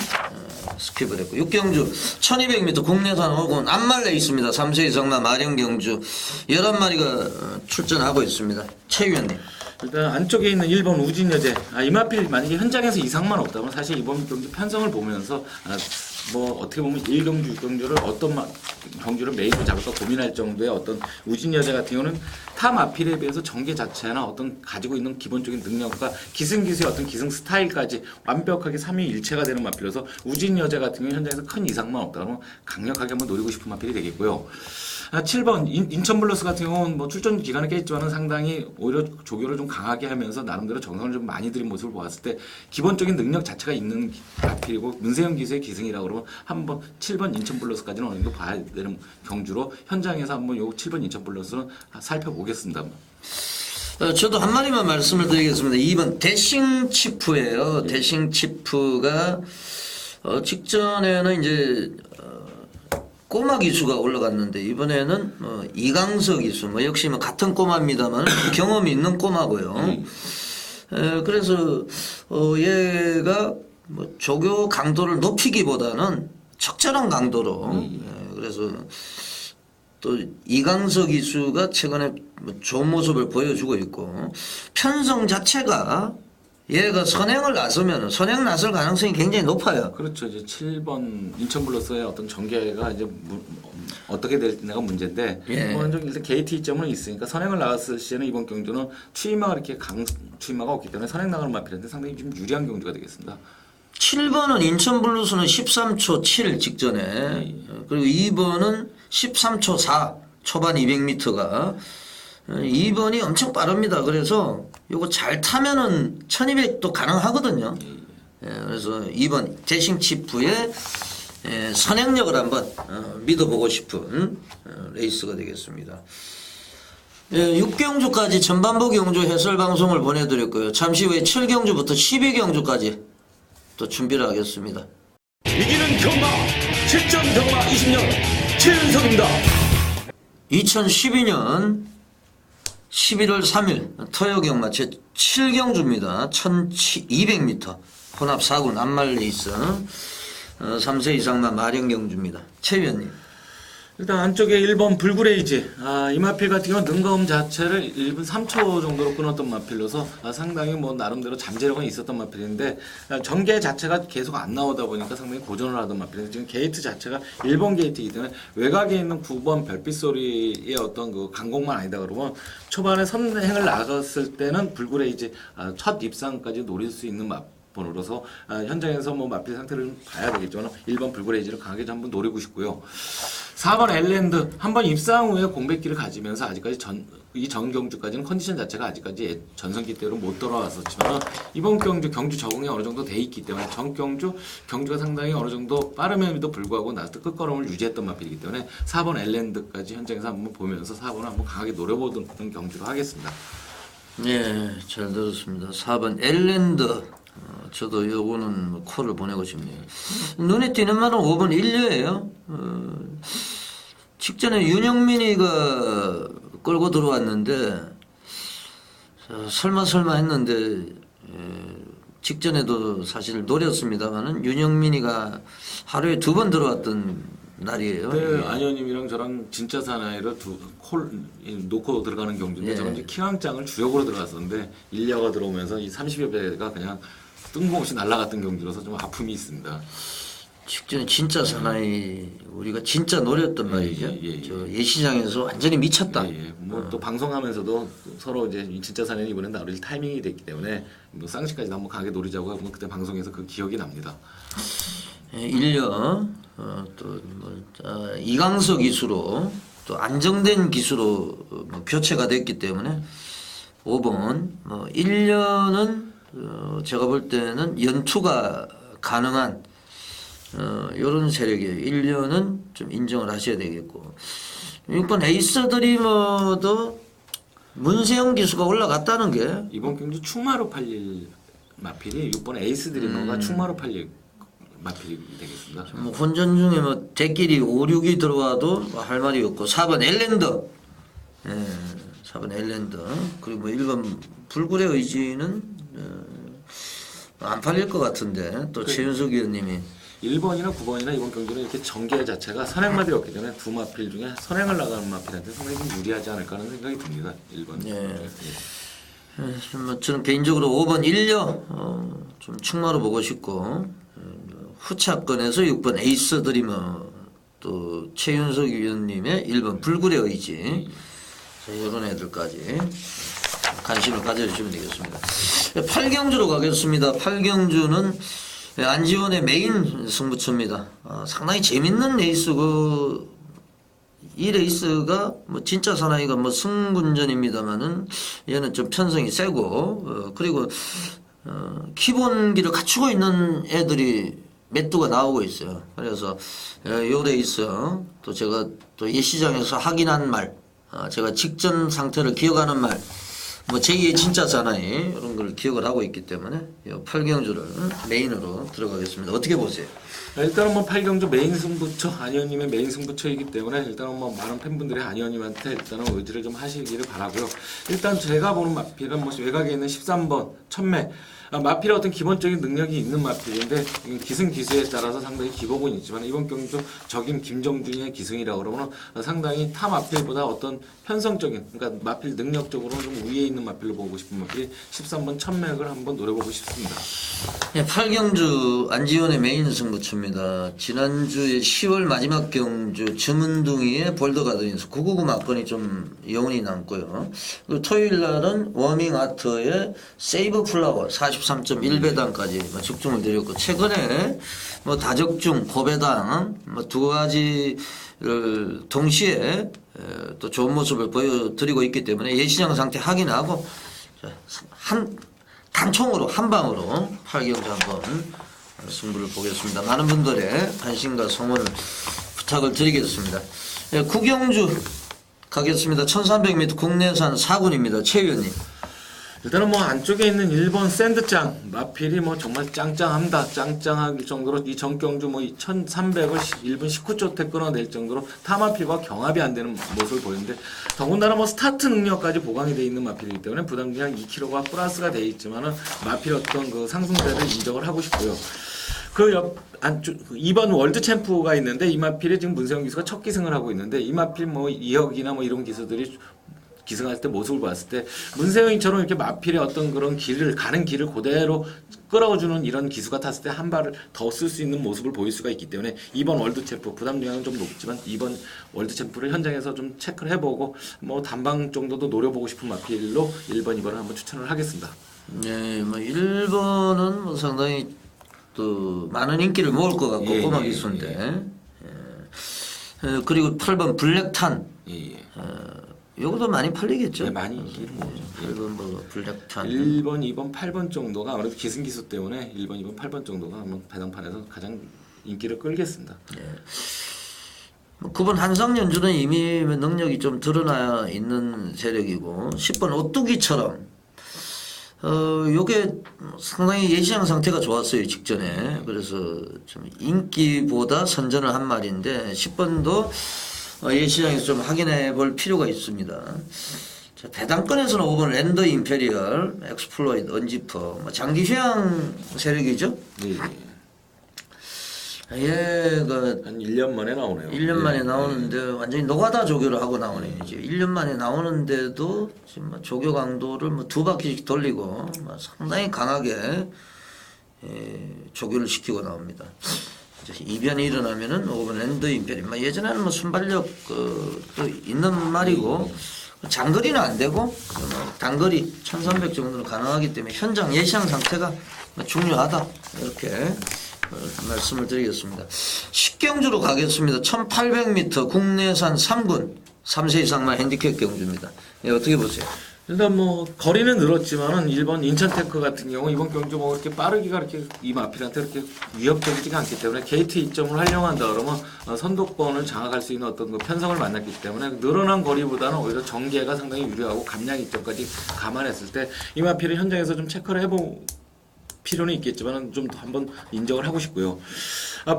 스킵을 했고 6경주 1200m 국내산 오곤 안말레 있습니다. 3세 이상만 마령경주 11마리가 출전하고 있습니다. 최 위원님. 일단 안쪽에 있는 1번 우진여제 이마필 만약에 현장에서 이상만 없다면 사실 이번 경주 편성을 보면서 뭐 어떻게 보면 1경주, 6경주를 어떤 경주를 메인으로 잡을까 고민할 정도의 어떤 우진여제 같은 경우는 타 마필에 비해서 전개 자체나 어떤 가지고 있는 기본적인 능력과 기승기수의 어떤 기승 스타일까지 완벽하게 3위일체가 되는 마필로서 우진여제 같은 경우는 현장에서 큰 이상만 없다면 강력하게 한번 노리고 싶은 마필이 되겠고요. 7번 인천블러스 같은 경우는 뭐 출전 기간은 깼지만은 상당히 오히려 조교를 좀 강하게 하면서 나름대로 정성을 좀 많이 들인 모습을 보았을 때 기본적인 능력 자체가 있는 마필이고 문세영 기수의 기승이라고 그러면 한번 7번 인천블러스까지는 어느 정도 봐야 되는 경주로 현장에서 한번 요 7번 인천블러스는 살펴보겠습니다. 저도 한 마디만 말씀을 드리겠습니다. 2번 대싱치프예요. 대싱치프가 직전에는 이제 꼬마 기수가 올라갔는데 이번에는 이강석 기수 역시 뭐 같은 꼬마입니다만 경험이 있는 꼬마고요. 그래서 얘가 뭐 조교 강도를 높이기보다는 적절한 강도로 그래서 또 이강석 기수가 최근에 좋은 모습을 보여주고 있고 편성 자체가 얘가 선행을 나서면 선행 나설 가능성이 굉장히 높아요. 그렇죠. 이제 7번 인천블러스의 어떤 전개가 이제 어떻게 될지가 문제인데 일단 게이트 이점은 있으니까 선행을 나갔을 시에는 이번 경주는 추이마가 이렇게 추이마가 없기 때문에 선행 나가는 마필인데 상당히 좀 유리한 경주가 되겠습니다. 7번은 인천블루스는 13초 7 직전에 그리고 2번은 13초 4 초반 200m가 2번이 엄청 빠릅니다. 그래서 요거 잘 타면은 1200도 가능하거든요. 그래서 2번 대싱치프의 선행력을 한번 믿어보고 싶은 레이스가 되겠습니다. 6경주까지 전반부 경주 해설 방송을 보내드렸고요. 잠시 후에 7경주부터 12경주까지 또 준비를 하겠습니다. 이기는 경마 7점 경마 20년 최은석입니다. 2012년 11월 3일 토요경마 제7경주입니다. 1200m 혼합 4군 안말레이스 3세 이상만 마령경주입니다. 최 위원님. 일단 안쪽에 1번 불그레이즈 이 마필 같은 경우는 능가음 자체를 1분 3초 정도로 끊었던 마필로서 상당히 뭐 나름대로 잠재력은 있었던 마필인데 전개 자체가 계속 안 나오다 보니까 상당히 고전을 하던 마필인데 지금 게이트 자체가 1번 게이트이기 때문에 외곽에 있는 9번 별빛소리의 어떤 그 강공만 아니다 그러면 초반에 선행을 나갔을 때는 불그레이즈 첫 입상까지 노릴 수 있는 번으로서 현장에서 뭐 마필 상태를 봐야 되겠지만 1번 불그레이지를 강하게 좀 한번 노리고 싶고요. 4번 엘랜드 한번 입상 후에 공백기를 가지면서 아직까지 이 전경주까지는 컨디션 자체가 아직까지 전성기 때로 못 돌아왔었지만 이번 경주 적응이 어느 정도 돼 있기 때문에 경주가 상당히 어느 정도 빠름에도 불구하고 나스트 끝걸음을 유지했던 마필이기 때문에 4번 엘랜드까지 현장에서 한번 보면서 4번을 한번 강하게 노려보는 경주로 하겠습니다. 예, 잘 들었습니다. 4번 엘랜드. 저도 요거는 뭐 콜을 보내고 싶네요. 눈에 띄는 말은 5번 일류예요. 직전에 윤영민이가 끌고 들어왔는데 설마 했는데 직전에도 사실 노렸습니다만은 윤영민이가 하루에 2번 들어왔던 날이에요. 네, 안현님이랑 저랑 진짜 사나이로 놓고 들어가는 경주인데 예. 저는 이제 킹왕짱을 주력으로 들어갔었는데 일려가 들어오면서 이 30여 배가 그냥 뜬금없이 날아갔던 경주라서 좀 아픔이 있습니다. 직전에 진짜 사나이 우리가 진짜 노렸단 말이죠. 예. 저 예시장에서 완전히 미쳤다. 뭐또 방송하면서도 서로 이제 이 진짜 사나이는 이번엔 나를 타이밍이 됐기 때문에 뭐 쌍시까지도 한번 강하게 노리자고 하고 그때 방송에서 그 기억이 납니다. 예, 1년 이강석 기수로 또 안정된 기수로 뭐 교체가 됐기 때문에 5번 1년은 제가 볼 때는 연투가 가능한 이런 세력이에요. 1년은 좀 인정을 하셔야 되겠고 6번 에이스 드리머도 문세영 기수가 올라갔다는 게 이번 경주 충마로 팔릴 마필이 6번 에이스 드리머가 충마로 팔릴 마필이 되겠습니다. 뭐 혼전 중에 뭐 대끼리 5, 6이 들어와도 뭐 할 말이 없고 4번 엘랜드 4번 엘랜드 그리고 뭐 1번 불굴의 의지는 안 팔릴 것 같은데 또 최윤석 의원님이 1번이나 9번이나 이번 경주는 이렇게 전개 자체가 선행마들이 없기 때문에 두 마필 중에 선행을 나가는 마필한테 상당히 좀 유리하지 않을까 하는 생각이 듭니다. 1번. 뭐 저는 개인적으로 5번 1려 좀 충마로 보고 싶고 후차권에서 6번 에이스 드리머 또 최윤석 의원님의 1번 불굴의 의지 이런 애들까지 관심을 가져주시면 되겠습니다. 8경주로 가겠습니다. 8경주는 안지원의 메인 승부처입니다. 상당히 재밌는 레이스고 이 레이스가 뭐 진짜 사나이가 뭐 승군전입니다만은 얘는 좀 편성이 세고 그리고 기본기를 갖추고 있는 애들이 몇 두가 나오고 있어요. 그래서 요 레이스 또 제가 또 예시장에서 확인한 말 제가 직전 상태를 기억하는 말 뭐 제2의 진짜 사나이 이런 걸 기억을 하고 있기 때문에 이 8경주를 메인으로 들어가겠습니다. 어떻게 보세요? 일단은 뭐 8경주 메인 승부처 안희원님의 메인 승부처이기 때문에 일단은 뭐 많은 팬분들이 안희원님한테 일단은 의지를 좀 하시기를 바라고요. 일단 제가 보는 마필은 뭐 외곽에 있는 13번 천매 마필의 어떤 기본적인 능력이 있는 마필인데 기승기수에 따라서 상당히 기복은 있지만 이번 경주 적임 김정준의 기승이라고 그러면 상당히 타 마필보다 어떤 편성적인 그러니까 마필 능력적으로는 좀 위에 있는 마필로 보고 싶은 마필이 13번 천맥을 한번 노려보고 싶습니다. 네, 8경주 안지원의 메인 승부처입니다. 지난주에 10월 마지막 경주 정은둥이의 볼더가든에서 999 막건이 좀 여운이 남고요. 그리고 토요일 날은 워밍 아트의 세이브 플라워 43.1배당까지 적중을 드렸고 최근에 뭐 다적중, 고배당 뭐 두 가지를 동시에 또 좋은 모습을 보여드리고 있기 때문에 예시장 상태 확인하고 단총으로 한 방으로 8경주 한번 승부를 보겠습니다. 많은 분들의 관심과 성원을 부탁을 드리겠습니다. 9경주 가겠습니다. 1300m 국내산 4군입니다. 최 의원님. 일단은 뭐 안쪽에 있는 1번 샌드짱 마필이 뭐 정말 짱짱합니다. 짱짱할 정도로 이 전경주 뭐 2300을 1분 19초대 끊어낼 정도로 타마필과 경합이 안 되는 모습을 보이는데 더군다나 뭐 스타트 능력까지 보강이 돼 있는 마필이기 때문에 부담량 2kg가 플러스가 돼 있지만은 마필 어떤 그 상승세를 인정을 하고 싶고요. 그 옆 안쪽 2번 월드 챔프가 있는데 이 마필이 지금 문세영 기수가 첫 기승을 하고 있는데 이 마필 뭐 2억이나 뭐 이런 기수들이 기승할 때 모습을 봤을 때 문세영이처럼 이렇게 마필의 어떤 그런 가는 길을 그대로 끌어주는 이런 기수가 탔을 때 한 발을 더 쓸 수 있는 모습을 보일 수가 있기 때문에 2번 월드 챔프 부담량은 좀 높지만 2번 월드 챔프를 현장에서 좀 체크를 해보고 뭐 단방 정도도 노려보고 싶은 마필로 1번, 2번을 한번 추천을 하겠습니다. 네, 뭐 일본은 뭐 상당히 또 많은 인기를 모을 것 같고 예, 꼬마 예, 기수인데 그리고 8번 블랙탄 예. 요것도 많이 팔리겠죠. 네, 많이 인기를 모으죠. 8번 뭐 블랙탄 1번, 2번, 8번 정도가 아무래도 기승기수 때문에 1번, 2번, 8번 정도가 아마 배당판에서 가장 인기를 끌겠습니다. 뭐 9번 한성연주는 이미 능력이 좀 드러나 있는 세력이고 10번 오뚜기처럼 요게 상당히 예시장 상태가 좋았어요 직전에. 그래서 좀 인기보다 선전을 한 말인데 10번도 예시장에서 좀 확인해 볼 필요가 있습니다. 자, 배당권에서는 5번 랜더 임페리얼, 엑스플로이드, 언지퍼, 뭐 장기 휴양 세력이죠. 예. 얘가 한 1년 만에 나오네요. 1년 예. 만에 나오는데 완전히 노가다 조교를 하고 나오네요. 이제 1년 만에 나오는데도 지금 뭐 조교 강도를 뭐 2바퀴씩 돌리고 뭐 상당히 강하게 조교를 시키고 나옵니다. 이제 이변이 일어나면은 5번 랜더 임페리. 뭐 예전에는 뭐 순발력 또 있는 말이고 장거리는 안 되고 뭐 단거리 1300 정도는 가능하기 때문에 현장 예시장 상태가 중요하다 이렇게 말씀을 드리겠습니다. 식경주로 가겠습니다. 1800m 국내산 3군 3세 이상만 핸디캡 경주입니다. 예, 어떻게 보세요? 일단 뭐 거리는 늘었지만은 1번 인천탱크 같은 경우 이번 경주 뭐 이렇게 빠르기가 이렇게 이 마필한테 그렇게 위협적이지가 않기 때문에 게이트 이점을 활용한다 그러면 선두권을 장악할 수 있는 어떤 그 편성을 만났기 때문에 늘어난 거리보다는 오히려 전개가 상당히 유리하고 감량 이점까지 감안했을 때 이 마필을 현장에서 좀 체크를 해보 필요는 있겠지만 좀 한번 인정을 하고 싶고요.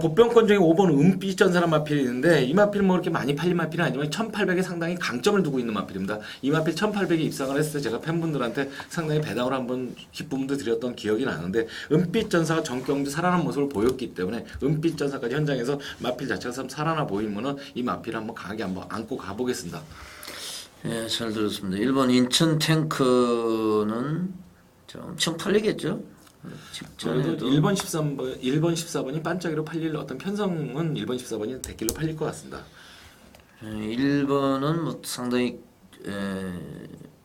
보병권 중에 5번 은빛 전사란 마필이 있는데 이 마필은 뭐 이렇게 많이 팔린 마필은 아니지만 1800에 상당히 강점을 두고 있는 마필입니다. 이 마필 1800에 입상을 했을 때 제가 팬분들한테 상당히 배당을 한번 기쁨도 드렸던 기억이 나는데 은빛 전사가 전경주 살아난 모습을 보였기 때문에 은빛 전사까지 현장에서 마필 자체가 좀 살아나 보이면은 이 마필을 한번 강하게 한번 안고 가보겠습니다. 예, 잘 들었습니다. 1번 인천 탱크는 엄청 팔리겠죠? 직전에도 1번 14번이 반짝이로 팔릴 어떤 편성은 1번 14번이 대길로 팔릴 것 같습니다. 1번은 뭐 상당히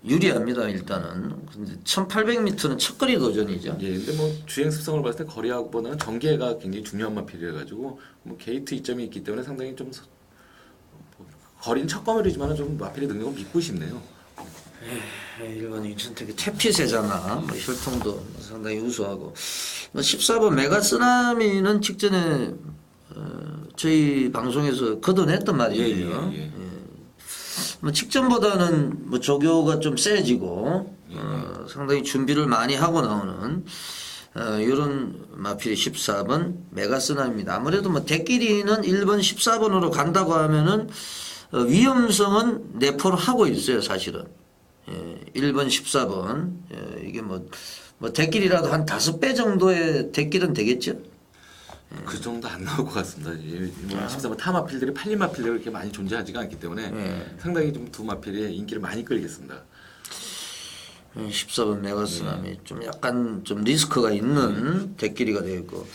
유리합니다. 일단은. 근데 1800m는 첫거리 도전이죠. 예, 근데 뭐 주행 습성을 봤을 때 거리하고보다는 전개가 굉장히 중요한 마필이라 가지고 뭐 게이트 이점이 있기 때문에 상당히 좀 거리는 첫 거리지만은 좀 마필의 능력을 믿고 싶네요. 1번 인천택의 태피세잖아. 뭐 혈통도 상당히 우수하고. 14번 메가쓰나미는 직전에 저희 방송에서 걷어냈던 말이에요. 뭐 직전보다는 뭐 조교가 좀 세지고 상당히 준비를 많이 하고 나오는 이런 마필이 14번 메가쓰나미입니다. 아무래도 뭐 대끼리는 1번 14번으로 간다고 하면은 위험성은 내포를 하고 있어요, 사실은. 1번 14번 이게 뭐 대길이라도 한 5배 정도의 대길은 되겠죠? 그 정도 안 나올 것 같습니다. 뭐 14번 타 마필들이 팔린 마필들이 그렇게 많이 존재하지가 않기 때문에 상당히 좀 두 마필의 인기를 많이 끌겠습니다. 14번 메가쓰나미 좀 약간 좀 리스크가 있는 대길이가 되겠고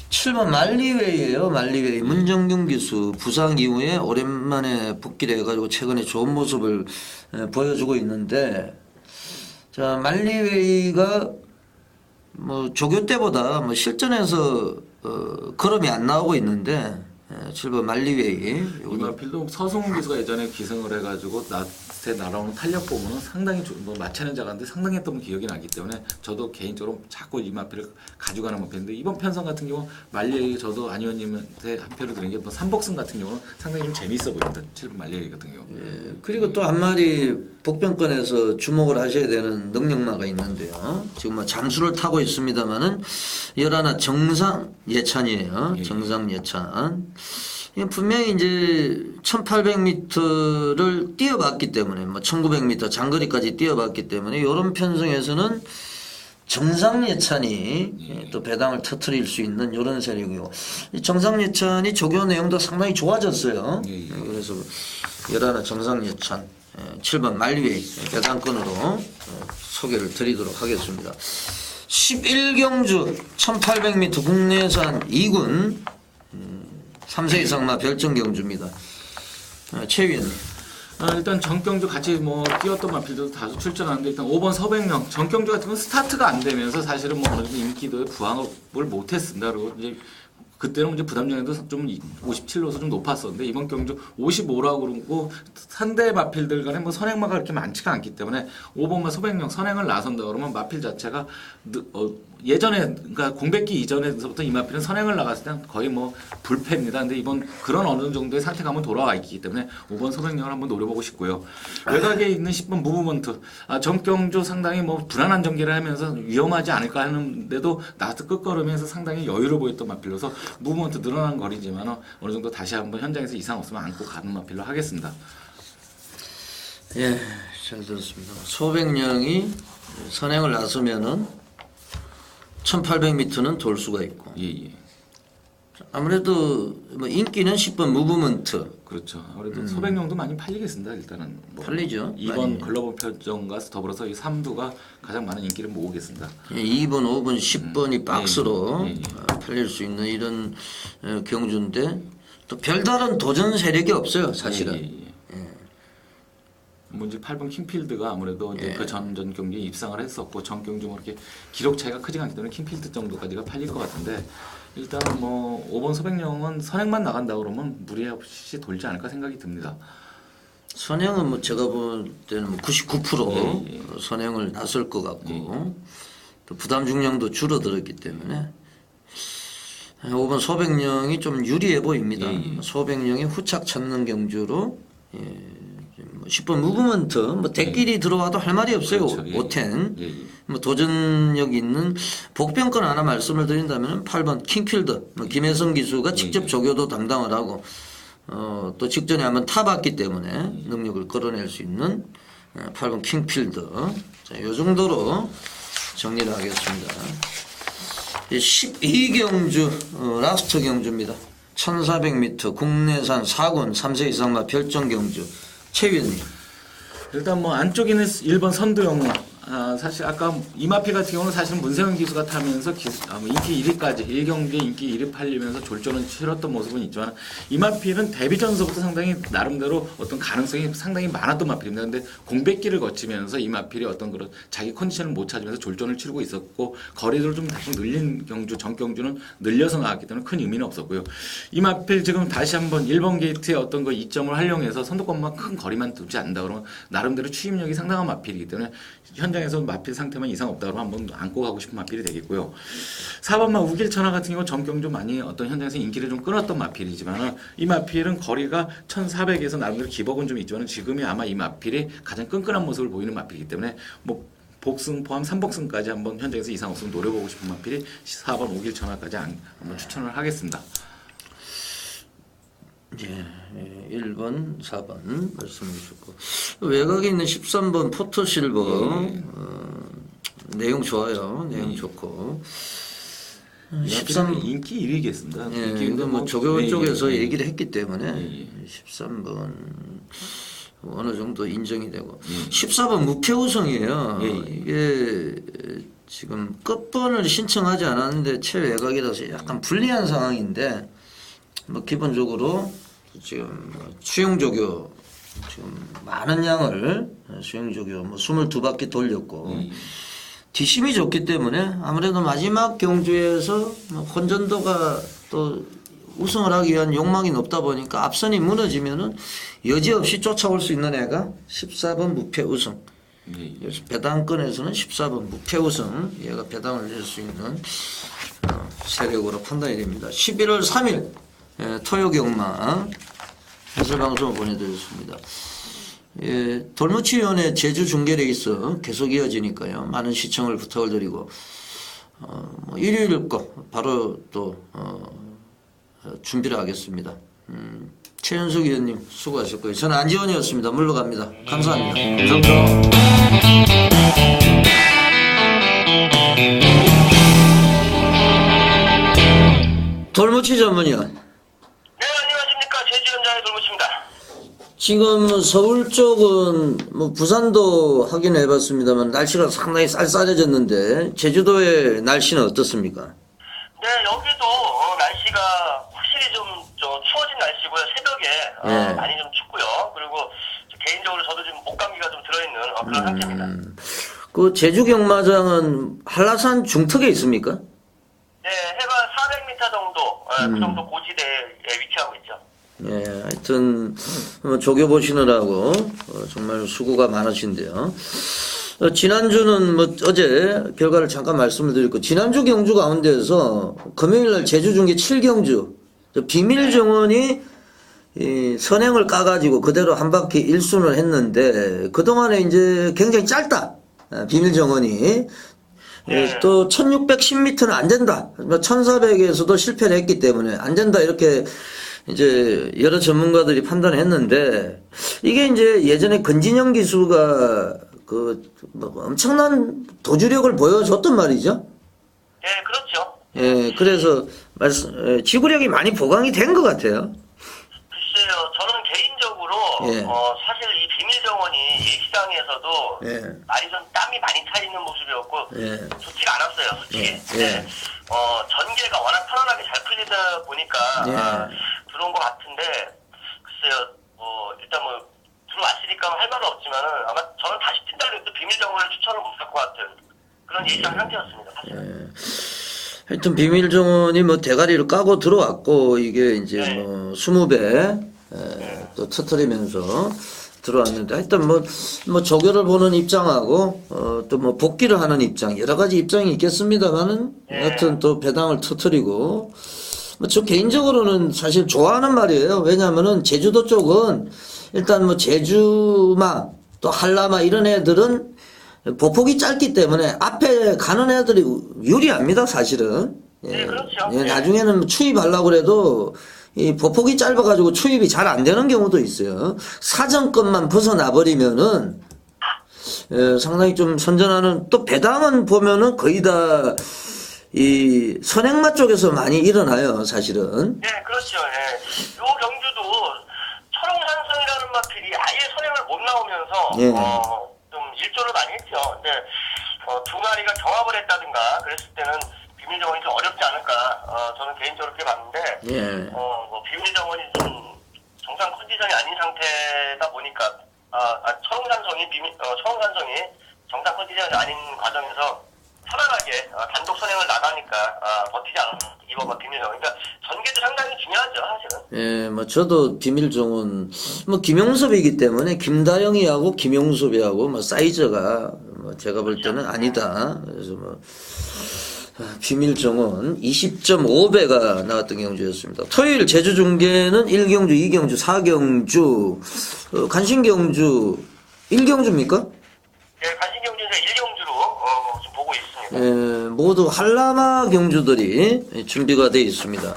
7번 말리웨이예요. 말리웨이 문정균 기수 부상 이후에 오랜만에 복귀를 해가지고 최근에 좋은 모습을 보여주고 있는데 자 말리웨이가 뭐 조교 때보다 뭐 실전에서 걸음이 안 나오고 있는데 7번 말리웨이 이 마필도 서승훈 기수가 예전에 기승을 해가지고 낮에 날아오는 탄력 보면은 상당히 뭐 마차는 작았는데 상당했던 기억이 나기 때문에 저도 개인적으로 자꾸 이 마필을 가져가는 마필인데 이번 편성 같은 경우 말리웨이 저도 안 의원님한테 한 표를 드린 게 뭐 삼복승 같은 경우는 상당히 좀 재미있어 보입니다. 7번 말리웨이 같은 경우. 그리고 또 한 마리 복병권에서 주목을 하셔야 되는 능력마가 있는데요. 지금 뭐 잠수를 타고 있습니다만은 11 정상 예찬이에요. 정상 예찬. 분명히 이제 1800m를 뛰어봤기 때문에 뭐 1900m 장거리까지 뛰어봤기 때문에 이런 편성에서는 정상 예찬이 또 배당을 터트릴 수 있는 이런 세력이고 정상 예찬이 조교 내용도 상당히 좋아졌어요. 그래서 11 정상 예찬 7번 말리웨이 배당권으로 소개를 드리도록 하겠습니다. 11경주 1800m 국내산 2군 3세 이상마 별정 경주입니다. 최 위원님. 일단 정경주 같이 뭐 뛰었던 마필들도 다수 출전하는데 일단 5번 서백명 정경주 같은 건 스타트가 안 되면서 사실은 뭐 어느 정도 인기도에 부합을 못했습니다. 그리고 이제 그때는 이제 부담장애도 좀 57로서 좀 높았었는데 이번 경주 55라고 그러고 상대 마필들 간에 뭐 선행마가 그렇게 많지가 않기 때문에 5번만 소백명 선행을 나선다 그러면 마필 자체가 예전에 그러니까 공백기 이전에서부터 이 마필은 선행을 나갔을 때는 거의 뭐 불패입니다. 근데 이번 그런 어느 정도의 상태감은 돌아와 있기 때문에 5번 소백명을 한번 노려보고 싶고요. 외곽에 있는 10번 무브먼트 정경주 상당히 뭐 불안한 전개를 하면서 위험하지 않을까 하는데도 나스 끝걸음에서 상당히 여유를 보였던 마필로서 무브먼트 늘어난 거리지만 어느 정도 다시 한번 현장에서 이상 없으면 안고 가는 마필로 하겠습니다. 예, 잘 들었습니다. 소백령이 선행을 나서면은 1800m는 돌 수가 있고. 예. 아무래도 뭐 인기는 10번 무브먼트. 그렇죠. 아무래도 소백령도 많이 팔리겠습니다. 일단은 뭐 팔리죠. 2번 많이. 글로벌 표정과 더불어서 이 3두가 가장 많은 인기를 모으겠습니다. 예, 2번, 5번, 10번이 박스로 예. 팔릴 수 있는 이런 경주인데 또 별다른 도전 세력이 없어요, 사실은. 예. 뭐 이제 8번 킹필드가 아무래도 이제 그 전 경기에 입상을 했었고 정경주 뭐 이렇게 기록 차이가 크지 않기 때문에 킹필드 정도까지가 팔릴 것 같은데 일단은 뭐 5번 소백령은 선행만 나간다 그러면 무리 없이 돌지 않을까 생각이 듭니다. 선행은 뭐 제가 볼 때는 뭐 99% 예. 선행을 나설 것 같고 또 부담 중량도 줄어들었기 때문에 5번 소백령이 좀 유리해 보입니다. 소백령이 후착 찾는 경주로 10번 무브먼트 뭐 대끼리 들어와도 할 말이 없어요. 그렇죠. 5텐 뭐 도전력 있는 복병권 하나 말씀을 드린다면 8번 킹필드 뭐 김혜성 기수가 직접 조교도 담당을 하고 또 직전에 한번 타봤기 때문에 능력을 끌어낼 수 있는 8번 킹필드 자, 요 정도로 정리를 하겠습니다. 12경주 라스트 경주입니다. 1400m 국내산 4군 3세 이상마 별정 경주 최위원님. 일단 뭐 안쪽에 있는 1번 선두영로 사실 아까 이마필 같은 경우는 사실은 문세영 기수가 타면서 인기 1위까지 1경기에 인기 1위 팔리면서 졸전은 치렀던 모습은 있지만 이마필은 데뷔 전서부터 상당히 나름대로 어떤 가능성이 상당히 많았던 마필입니다. 근데 공백기를 거치면서 이마필이 어떤 그런 자기 컨디션을 못 찾으면서 졸전을 치르고 있었고 거리를 좀 다시 늘린 경주 정경주는 늘려서 나왔기 때문에 큰 의미는 없었고요. 이마필 지금 다시 한번 1번 게이트의 어떤 그 이점을 활용해서 선두권만 큰 거리만 두지 않는다 그러면 나름대로 추임력이 상당한 마필이기 때문에 현장에서 마필 상태만 이상 없다 그러면 한번 안고 가고 싶은 마필이 되겠고요. 4번마 우길천하 같은 경우 정경주 많이 어떤 현장에서 인기를 좀 끌었던 마필이지만 이 마필은 거리가 1400에서 나름대로 기복은 좀 있지만 지금이 아마 이 마필이 가장 끈끈한 모습을 보이는 마필이기 때문에 뭐 복승 포함 3복승까지 한번 현장에서 이상 없으면 노려보고 싶은 마필이 4번 우길천하까지 한번 추천을 하겠습니다. 예, 1번, 4번 말씀해 주셨고 외곽에 있는 13번 포토실버 내용 좋아요. 내용 좋고 13 인기 1위겠습니다. 예, 이거 뭐 조교 쪽에서 얘기를 했기 때문에 13번 어느 정도 인정이 되고 14번 무패우성이에요. 이게 지금 끝번을 신청하지 않았는데 최외곽이라서 약간 불리한 상황인데 뭐 기본적으로 지금 수용조교 지금 많은 양을 수용조교 뭐 22바퀴 돌렸고 뒷심이 좋기 때문에 아무래도 마지막 경주에서 뭐 혼전도가 또 우승을 하기 위한 욕망이 높다 보니까 앞선이 무너지면은 여지없이 쫓아올 수 있는 애가 14번 무패 우승. 그래서 배당권에서는 14번 무패 우승 얘가 배당을 낼 수 있는 세력으로 판단이 됩니다. 11월 3일 토요경마 해설방송을 보내드렸습니다. 돌무치위원회 제주 중계레이스 계속 이어지니까요. 많은 시청을 부탁을 드리고 일요일 거 바로 또 준비를 하겠습니다. 최현숙 위원님 수고하셨고요. 저는 안지원이었습니다. 물러갑니다. 감사합니다. 감사합니다. 돌무치 전문위원. 네, 안녕하십니까. 제주현장의 돌무치입니다. 지금 서울 쪽은 뭐 부산도 확인해 봤습니다만 날씨가 상당히 쌀쌀해졌는데 제주도의 날씨는 어떻습니까? 네, 여기도 날씨가 확실히 좀 추워진 날씨고요. 새벽에 많이 좀 춥고요. 그리고 그런 상태입니다. 그 제주 경마장은 한라산 중턱에 있습니까? 네, 해발 400m 정도, 그 정도 고지대에 위치하고 있죠. 예, 하여튼 조교 보시느라고 정말 수고가 많으신데요. 지난주는 뭐 어제 결과를 잠깐 말씀을 드렸고, 지난주 경주 가운데에서 금요일날 제주 중계 7경주 비밀 정원이 이 선행을 까가지고 그대로 한 바퀴 1순을 했는데, 그동안에 이제 굉장히 짧다. 비밀 정원이. 예, 또 1610m는 안 된다. 1400에서도 실패를 했기 때문에 안 된다. 이렇게 이제 여러 전문가들이 판단을 했는데, 이게 이제 예전에 건진영 기수가 뭐 엄청난 도주력을 보여줬단 말이죠. 네, 그렇죠. 예, 그래서 지구력이 많이 보강이 된 것 같아요. 글쎄요, 저는 개인적으로 예. 사실 이 비밀정원이 예시장에서도 예. 많이 좀 땀이 많이 차 있는 모습이었고 예. 좋지가 않았어요, 솔직히. 예. 예. 네. 전개가 워낙 편안하게 잘 풀리다 보니까 예. 들어온 것 같은데, 글쎄요, 일단 들어왔으니까 할 말은 없지만은 아마 저는 다시 뛴다는 또 비밀정원을 추천을 못 할 것 같은 그런 예시장 상태였습니다, 사실은. 하여튼 비밀 정원이 뭐 대가리를 까고 들어왔고, 이게 이제 네. 뭐 20배 또 터뜨리면서 들어왔는데, 하여튼 뭐 조교를 보는 입장하고 또 뭐 복귀를 하는 입장, 여러 가지 입장이 있겠습니다만은 하여튼 또 배당을 터뜨리고, 뭐 저 개인적으로는 사실 좋아하는 말이에요. 왜냐하면은 제주도 쪽은 일단 뭐 제주마 또 한라마 이런 애들은 보폭이 짧기 때문에 앞에 가는 애들이 유리합니다, 사실은. 예. 네, 그렇죠. 예, 네. 나중에는 추입하려고 그래도 이 보폭이 짧아가지고 추입이 잘 안 되는 경우도 있어요. 사정권만 벗어나버리면은 상당히 좀 선전하는, 또 배당은 보면은 거의 다 이 선행마 쪽에서 많이 일어나요, 사실은. 네, 그렇죠. 예. 요 경주도 철옹산성이라는 마필이 아예 선행을 못 나오면서 예. 좀 일조를 많이 했죠. 근데 두 마리가 경합을 했다든가 그랬을 때는 비밀정원이 좀 어렵지 않을까. 저는 개인적으로 그렇게 봤는데 예. 비밀정원이 좀 정상 컨디션이 아닌 상태다 보니까 철옹산성이 정상 컨디션이 아닌 과정에서 편안하게 단독 선행을 나가니까 버티지 않았나, 이번 비밀정원. 그러니까 전개도 상당히 중요하죠, 사실은. 예, 뭐 저도 비밀 정원 뭐 김용섭이기 때문에 김다영이하고 김용섭이하고 뭐 사이즈가 뭐 제가 볼 때는 아니다. 그래서 뭐 비밀 정원 20.5배가 나왔던 경주였습니다. 토요일 제주 중계는 1경주, 2경주, 4경주, 간신 경주 1경주입니까? 예, 간신경주에서 1경주로 지금 보고 있습니다. 예, 모두 한라마 경주들이 준비가 되어 있습니다.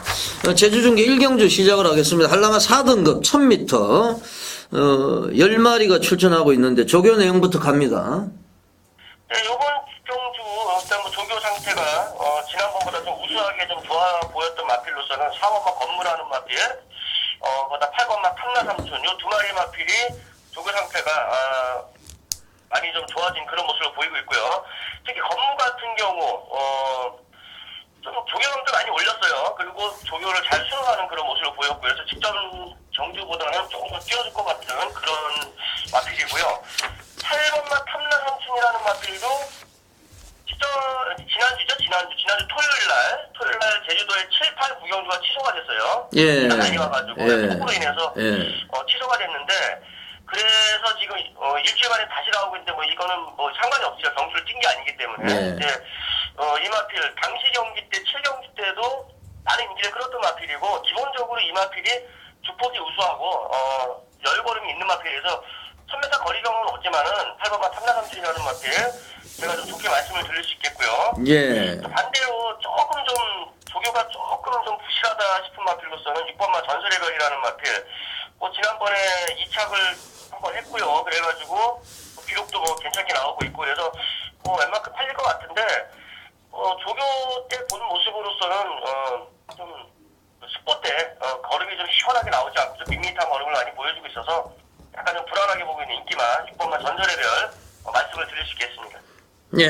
제주 중계 1경주 시작을 하겠습니다. 한라마 4등급 1000m 10마리가 출전하고 있는데 조교 내용부터 갑니다. 네, 요번 경주 일단 뭐 조교 상태가 지난번보다 좀 우수하게 좀 좋아 보였던 마필로서는 4번마 건물하는 마필, 그다음 8번마 탐나삼촌 요 두 마리 마필이 조교 상태가 많이 좀 좋아진 그런 모습을 보이고 있고요. 특히 건무 같은 경우 좀 조교감도 많이 올렸어요. 그리고 조교를 잘 수행하는 그런 모습을 보였고요. 그래서 직전 경주보다는 조금 더 뛰어줄 것 같은 그런 마필이고요. 8번마 탐나삼촌이라는 마필도 지난주 토요일날 제주도에 7, 8 구경주가 취소가 됐어요. 예. 많이 와가지고 폭우로 인해서 예. 취소가 됐는데, 그래서 지금 일주일 만에 다시 나오고 있는데 뭐 이거는 뭐 상관이 없죠. 경주를 뛴 게 아니기 때문에. 네. 근데 이 마필 당시 경기 때 7경기 때도 많은 인기를 끌었던 마필이고, 기본적으로 이 마필이 주폭이 우수하고 열걸음이 있는 마필에서 1000m 거리 경험은 없지만은 8번마 탐나삼촌이라는 마필 제가 좀 좋게 말씀을 드릴 수 있겠고요. 예. 반대로 조금 좀 조교가 조금 좀 부실하다 싶은 마필로서는 6번마 전설의 별이라는 마필. 뭐 지난번에 2착을 한번 했고요. 그래가지고 기록도 뭐 괜찮게 나오고 있고, 그래서 뭐 웬만큼 팔릴 것 같은데 조교 때 본 모습으로서는 좀 스포 때 걸음이 좀 시원하게 나오지 않고 좀 밋밋한 걸음을 많이 보여주고 있어서 약간 좀 불안하게 보고 있는 인기만 6번마 전설의 별 말씀을 드릴 수 있겠습니다. 예.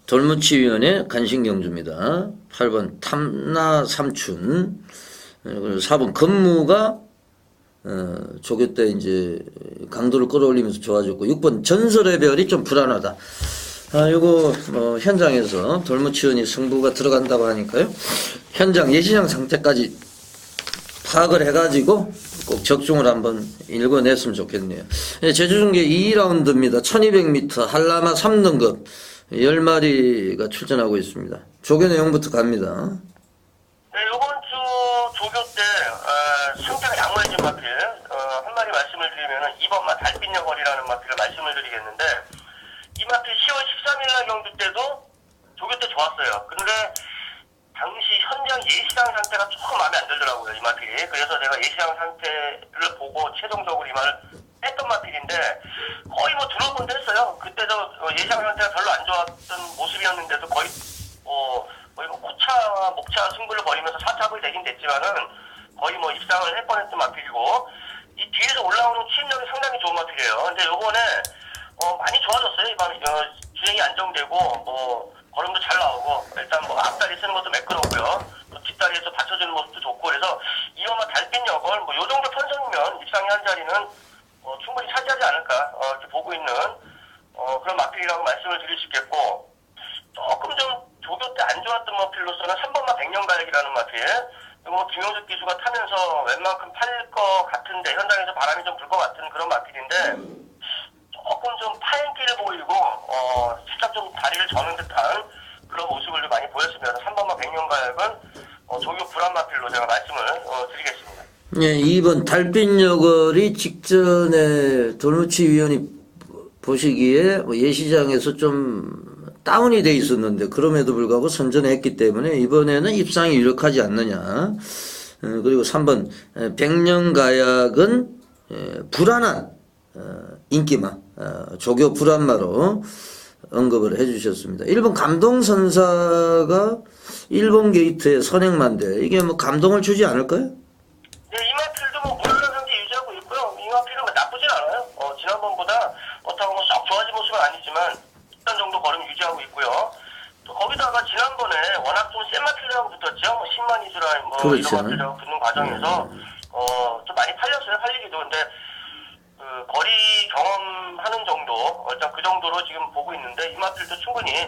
돌무치위원회 간신경주입니다. 8번 탐나삼춘, 그리고 4번 건무가 조교 때 이제 강도를 끌어올리면서 좋아졌고 6번 전설의 별이 좀 불안하다. 요거 현장에서 돌무치원이 승부가 들어간다고 하니까요. 현장 예시장 상태까지 파악을 해가지고 꼭 적중을 한번 읽어냈으면 좋겠네요. 제주중계 2라운드입니다. 1200m 한라마 3등급 10마리가 출전하고 있습니다. 조교 내용부터 갑니다. 네, 이번 주 조교 때 상태가 양호해진 마필 한 마리 말씀을 드리면은 2번마 달빛여걸이라는 마필을 말씀을 드리겠는데 이 마필 10월 13일 날 경주 때도 조교 때 좋았어요. 근데 당시 현장 예시장 상태가 조금 마음에 안 들더라고요, 이 마필이. 그래서 제가 예시장 상태를 보고 최종적으로 이 말을 했던 마필인데 거의 뭐 들어본 데 했어요. 그때도 예시장 상태가 별로 안 좋았던 모습이었는데도 거의 코차, 목차 승부를 벌이면서 4탑을 되긴 됐지만은 거의 뭐 입상을 할 뻔했던 마필이고 이 뒤에서 올라오는 추진력이 상당히 좋은 마필이에요. 근데 요번에 많이 좋아졌어요. 이번 주행이 안정되고 걸음도 잘 나오고 일단 앞다리 쓰는 것도 매끄럽고요. 또 뒷다리에서 받쳐주는 모습도 좋고 그래서 이어마 달빛여걸 요 정도 편성이면 입상의 한 자리는 충분히 차지하지 않을까 이렇게 보고 있는 그런 마필이라고 말씀을 드릴 수 있겠고 조금 좀 조교 때 안 좋았던 마필로서는 3번마 백년가역이라는 마필 이거 김용석 기수가 타면서 웬만큼 팔 것 같은데 현장에서 바람이 좀 불 것 같은 그런 마필인데 조금 좀 파행기를 보이고 살짝 좀 다리를 저는 듯한 그런 모습을 좀 많이 보였습니다. 3번마 백년가역은 조교 불안 마필로 제가 말씀을 드리겠습니다. 예, 2번 달빛여걸이 직전에 돌무치 위원이 보시기에 예시장에서 좀 다운이 돼 있었는데 그럼에도 불구하고 선전했기 때문에 이번에는 입상이 유력하지 않느냐. 그리고 3번 백년가약은 불안한 인기마 조교 불안마로 언급을 해주셨습니다. 1번 감동선사가 1번 게이트의 선행만데 이게 감동을 주지 않을까요? 네, 이마필도 무난한 상태 유지하고 있고요. 이마필은 나쁘진 않아요. 지난번보다 그렇다고 썩 좋아진 모습은 아니지만 일단 정도 걸음 유지하고 있고요. 또 거기다가 지난번에 워낙 좀 센 마필이라고 붙었죠. 신만이즈라 그렇죠. 이런 마필이라고 붙는 과정에서 좀 많이 팔렸어요. 팔리기도. 근데 거리 경험하는 정도 일단 그 정도로 지금 보고 있는데 이 마필도 충분히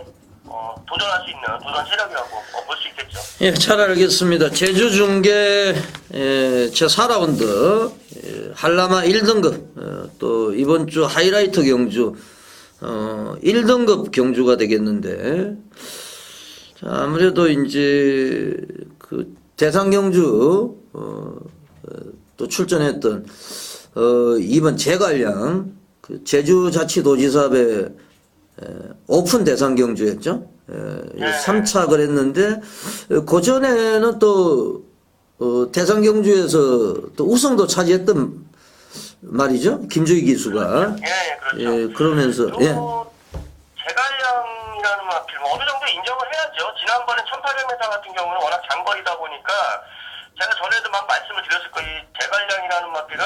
도전할 수 있는 도전 세력이라고 볼 수 있겠죠. 예, 잘 알겠습니다. 제주중계 제4라운드 한라마 1등급 또 이번 주 하이라이트 경주 1등급 경주가 되겠는데 자, 아무래도 이제 그 대상 경주 또 출전했던 2번 제갈량 그 제주자치도지사의 오픈 대상 경주였죠. 3착을 했는데 그 전에는 또 대상 경주에서 또 우승도 차지했던 말이죠. 김주희 기수가. 예, 그렇죠. 예, 그러면서 예. 제갈량이라는 마필 어느 정도 인정을 해야죠. 지난번에 1800m 같은 경우는 워낙 장거리다 보니까 제가 전에도 막 말씀을 드렸을 거예요. 이 제갈량이라는 마필은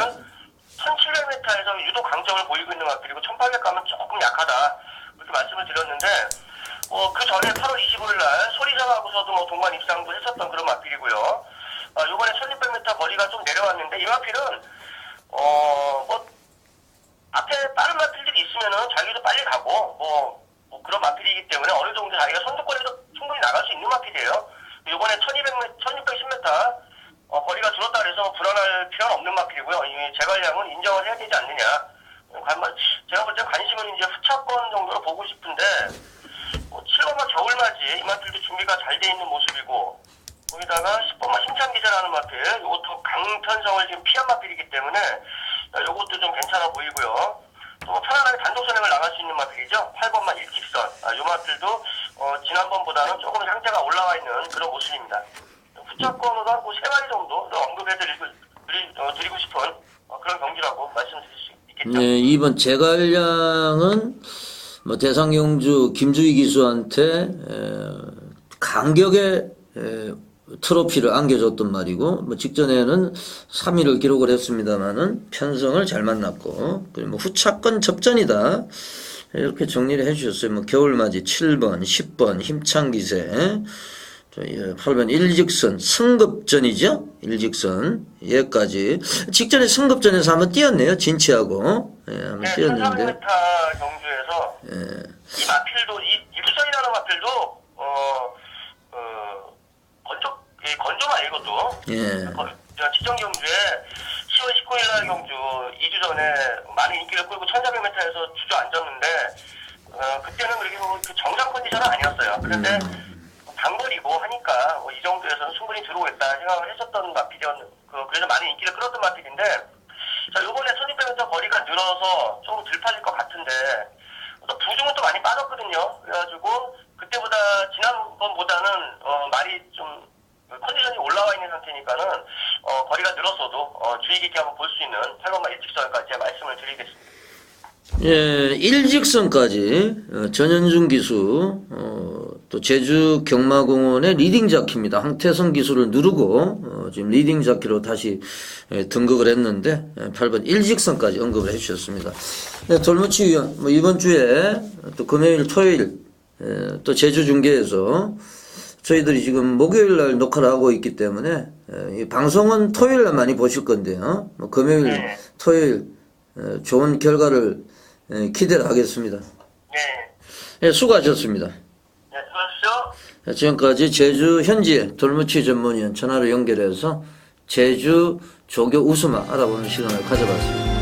1700m에서 유독 강점을 보이고 있는 마필이고 1800 가면 조금 약하다 그렇게 말씀을 드렸는데 그 전에 8월 25일 날 소리장하고서도 동반 입상도 했었던 그런 마필이고요. 요번에 1600m 거리가 좀 내려왔는데 이 마필은 앞에 빠른 마필들이 있으면은 자기도 빨리 가고 그런 마필이기 때문에 어느 정도 자기가 선두권에도 충분히 나갈 수 있는 마필이에요. 요번에 1610m 거리가 줄었다 그래서 불안할 필요는 없는 마필이고요. 이 제갈량은 인정을 해야 되지 않느냐. 제가 볼 때 관심은 이제 후차권 정도로 보고 싶은데 7번마 겨울맞이 이 마필도 준비가 잘 돼 있는 모습이고 거기다가 10번마 힘찬기세라는 마필 이것도 강편성을 지금 피한 마필이기 때문에 이것도 좀 괜찮아 보이고요. 또 편안하게 단독 선행을 나갈 수 있는 마필이죠. 8번마 일직선 이 마필도 지난번보다는 조금 상태가 올라와 있는 그런 모습입니다. 후차권으로 한 3마리 정도 드리고 싶은 그런 경기라고 말씀드릴 수 있겠죠. 네, 2번 제갈량은 대상 경주 김주희 기수한테 간격의 트로피를 안겨줬던 말이고 직전에는 3위를 기록을 했습니다만은 편성을 잘 만났고 그리고 후차권 접전이다 이렇게 정리를 해주셨어요. 겨울맞이 7번, 10번 힘찬 기세 예, 8번 일직선 승급전이죠. 일직선 얘까지 직전에 승급전에서 한번 뛰었네요. 진치하고 한번 네, 뛰었는데 1300m 경주에서 이 마필도 이 일선이라는 마필도 건조만 이것도 직전 경주에 10월 19일 날 경주 2주 전에 많은 인기를 끌고 1400m에서 주저앉았는데 그때는 그렇게 정상 컨디션은 아니었어요. 그런데 단거리고 하니까 이 정도에서는 충분히 들어오겠다 생각을 했었던 마필이었는데 그래서 많은 인기를 끌었던 마필인데 자 이번에 1600m 거리가 늘어서 좀 덜 팔릴 것 같은데 또 부중은 또 많이 빠졌거든요. 그래가지고 그때보다 지난번보다는 말이 좀 컨디션이 올라와 있는 상태니까는 거리가 늘었어도 주의 깊게 한번 볼 수 있는 8번마 일직선까지 말씀을 드리겠습니다. 예, 일직선까지 전현중 기수 또 제주 경마공원의 리딩 자키입니다. 황태성 기수를 누르고 지금 리딩 자키로 다시 등극을 했는데 8번 일직선까지 언급을 해주셨습니다. 네, 돌무치 위원 뭐 이번 주에 또 금요일 토요일 또 제주 중계에서 저희들이 지금 목요일 날 녹화를 하고 있기 때문에 이 방송은 토요일 날 많이 보실 건데요. 뭐 금요일 토요일 좋은 결과를 기대를 하겠습니다. 네. 예, 수고하셨습니다. 네, 수고하십시오. 지금까지 제주 현지의 돌무치 전문위원 전화로 연결해서 제주 조교 우수마 알아보는 시간을 가져봤습니다.